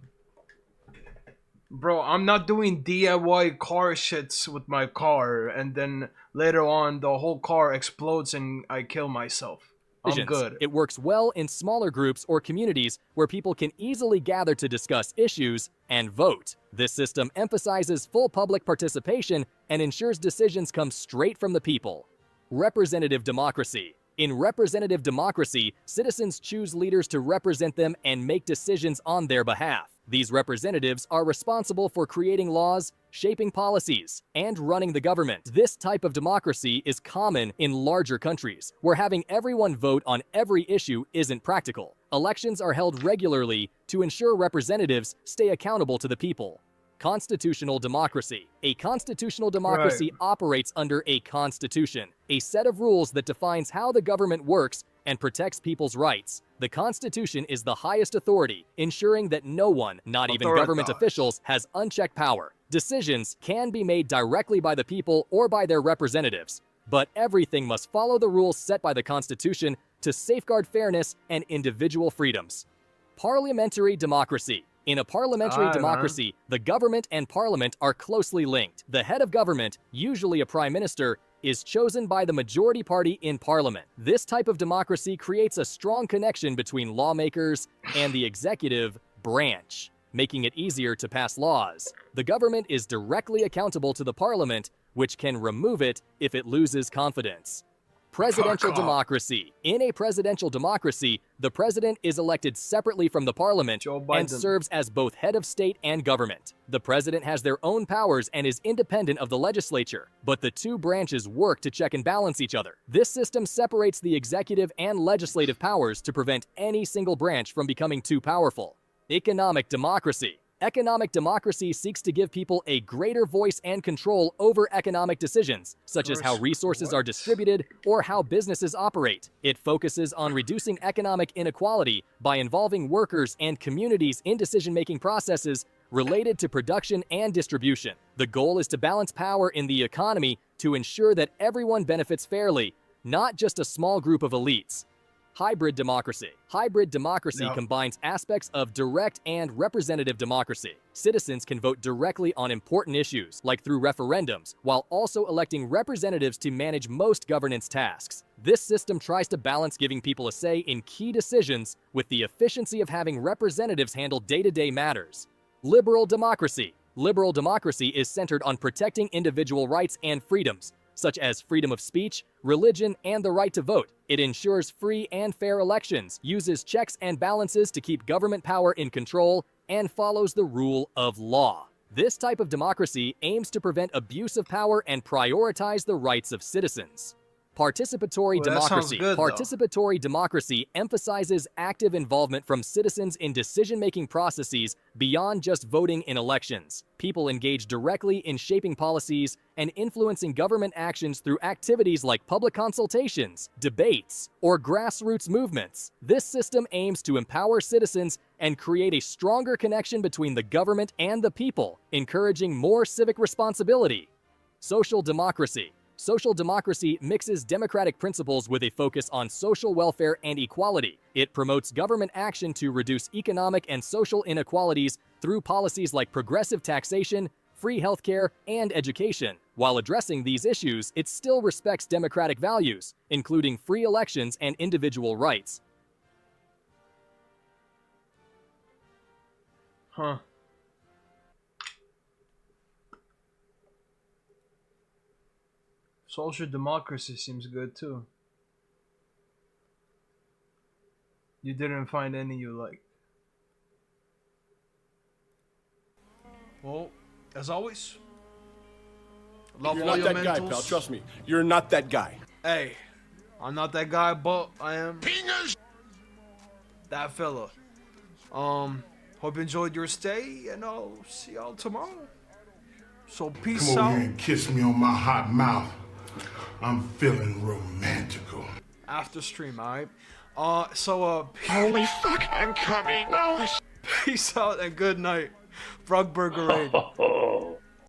Bro, I'm not doing DIY car shits with my car and then later on the whole car explodes and I kill myself. I'm good. It works well in smaller groups or communities where people can easily gather to discuss issues and vote. This system emphasizes full public participation and ensures decisions come straight from the people. Representative democracy. In representative democracy, citizens choose leaders to represent them and make decisions on their behalf. These representatives are responsible for creating laws, shaping policies, and running the government. This type of democracy is common in larger countries, where having everyone vote on every issue isn't practical. Elections are held regularly to ensure representatives stay accountable to the people. Constitutional democracy. A constitutional democracy operates under a constitution, a set of rules that defines how the government works and protects people's rights. The Constitution is the highest authority, ensuring that no one, not even government officials, has unchecked power. Decisions can be made directly by the people or by their representatives, but everything must follow the rules set by the Constitution to safeguard fairness and individual freedoms. Parliamentary democracy. In a parliamentary democracy, the government and parliament are closely linked. The head of government, usually a prime minister, is chosen by the majority party in parliament. This type of democracy creates a strong connection between lawmakers and the executive branch, making it easier to pass laws. The government is directly accountable to the parliament, which can remove it if it loses confidence. Presidential democracy. In a presidential democracy, the president is elected separately from the parliament and serves as both head of state and government. The president has their own powers and is independent of the legislature, but the two branches work to check and balance each other. This system separates the executive and legislative powers to prevent any single branch from becoming too powerful. Economic democracy. Economic democracy seeks to give people a greater voice and control over economic decisions, such as how resources are distributed or how businesses operate. It focuses on reducing economic inequality by involving workers and communities in decision-making processes related to production and distribution. The goal is to balance power in the economy to ensure that everyone benefits fairly, not just a small group of elites. Hybrid democracy. Hybrid democracy combines aspects of direct and representative democracy. Citizens can vote directly on important issues, like through referendums, while also electing representatives to manage most governance tasks. This system tries to balance giving people a say in key decisions with the efficiency of having representatives handle day-to-day matters. Liberal democracy. Liberal democracy is centered on protecting individual rights and freedoms, such as freedom of speech, religion, and the right to vote. It ensures free and fair elections, uses checks and balances to keep government power in control, and follows the rule of law. This type of democracy aims to prevent abuse of power and prioritize the rights of citizens. Participatory democracy. Participatory democracy emphasizes active involvement from citizens in decision-making processes beyond just voting in elections. People engage directly in shaping policies and influencing government actions through activities like public consultations, debates, or grassroots movements. This system aims to empower citizens and create a stronger connection between the government and the people, encouraging more civic responsibility. Social democracy. Social democracy mixes democratic principles with a focus on social welfare and equality. It promotes government action to reduce economic and social inequalities through policies like progressive taxation, free healthcare, and education. While addressing these issues, it still respects democratic values, including free elections and individual rights. Huh. Social democracy seems good too. You didn't find any you like. Well, as always, love You're all not your that guy, mentals. pal. Trust me. You're not that guy. Hey, I'm not that guy, but I am that fella. Hope you enjoyed your stay, and I'll see y'all tomorrow. So peace Come over out. here and kiss me on my hot mouth. I'm feeling romantical. After stream, alright? Holy fuck, I'm coming. Peace out and good night. Brug Burger Raid.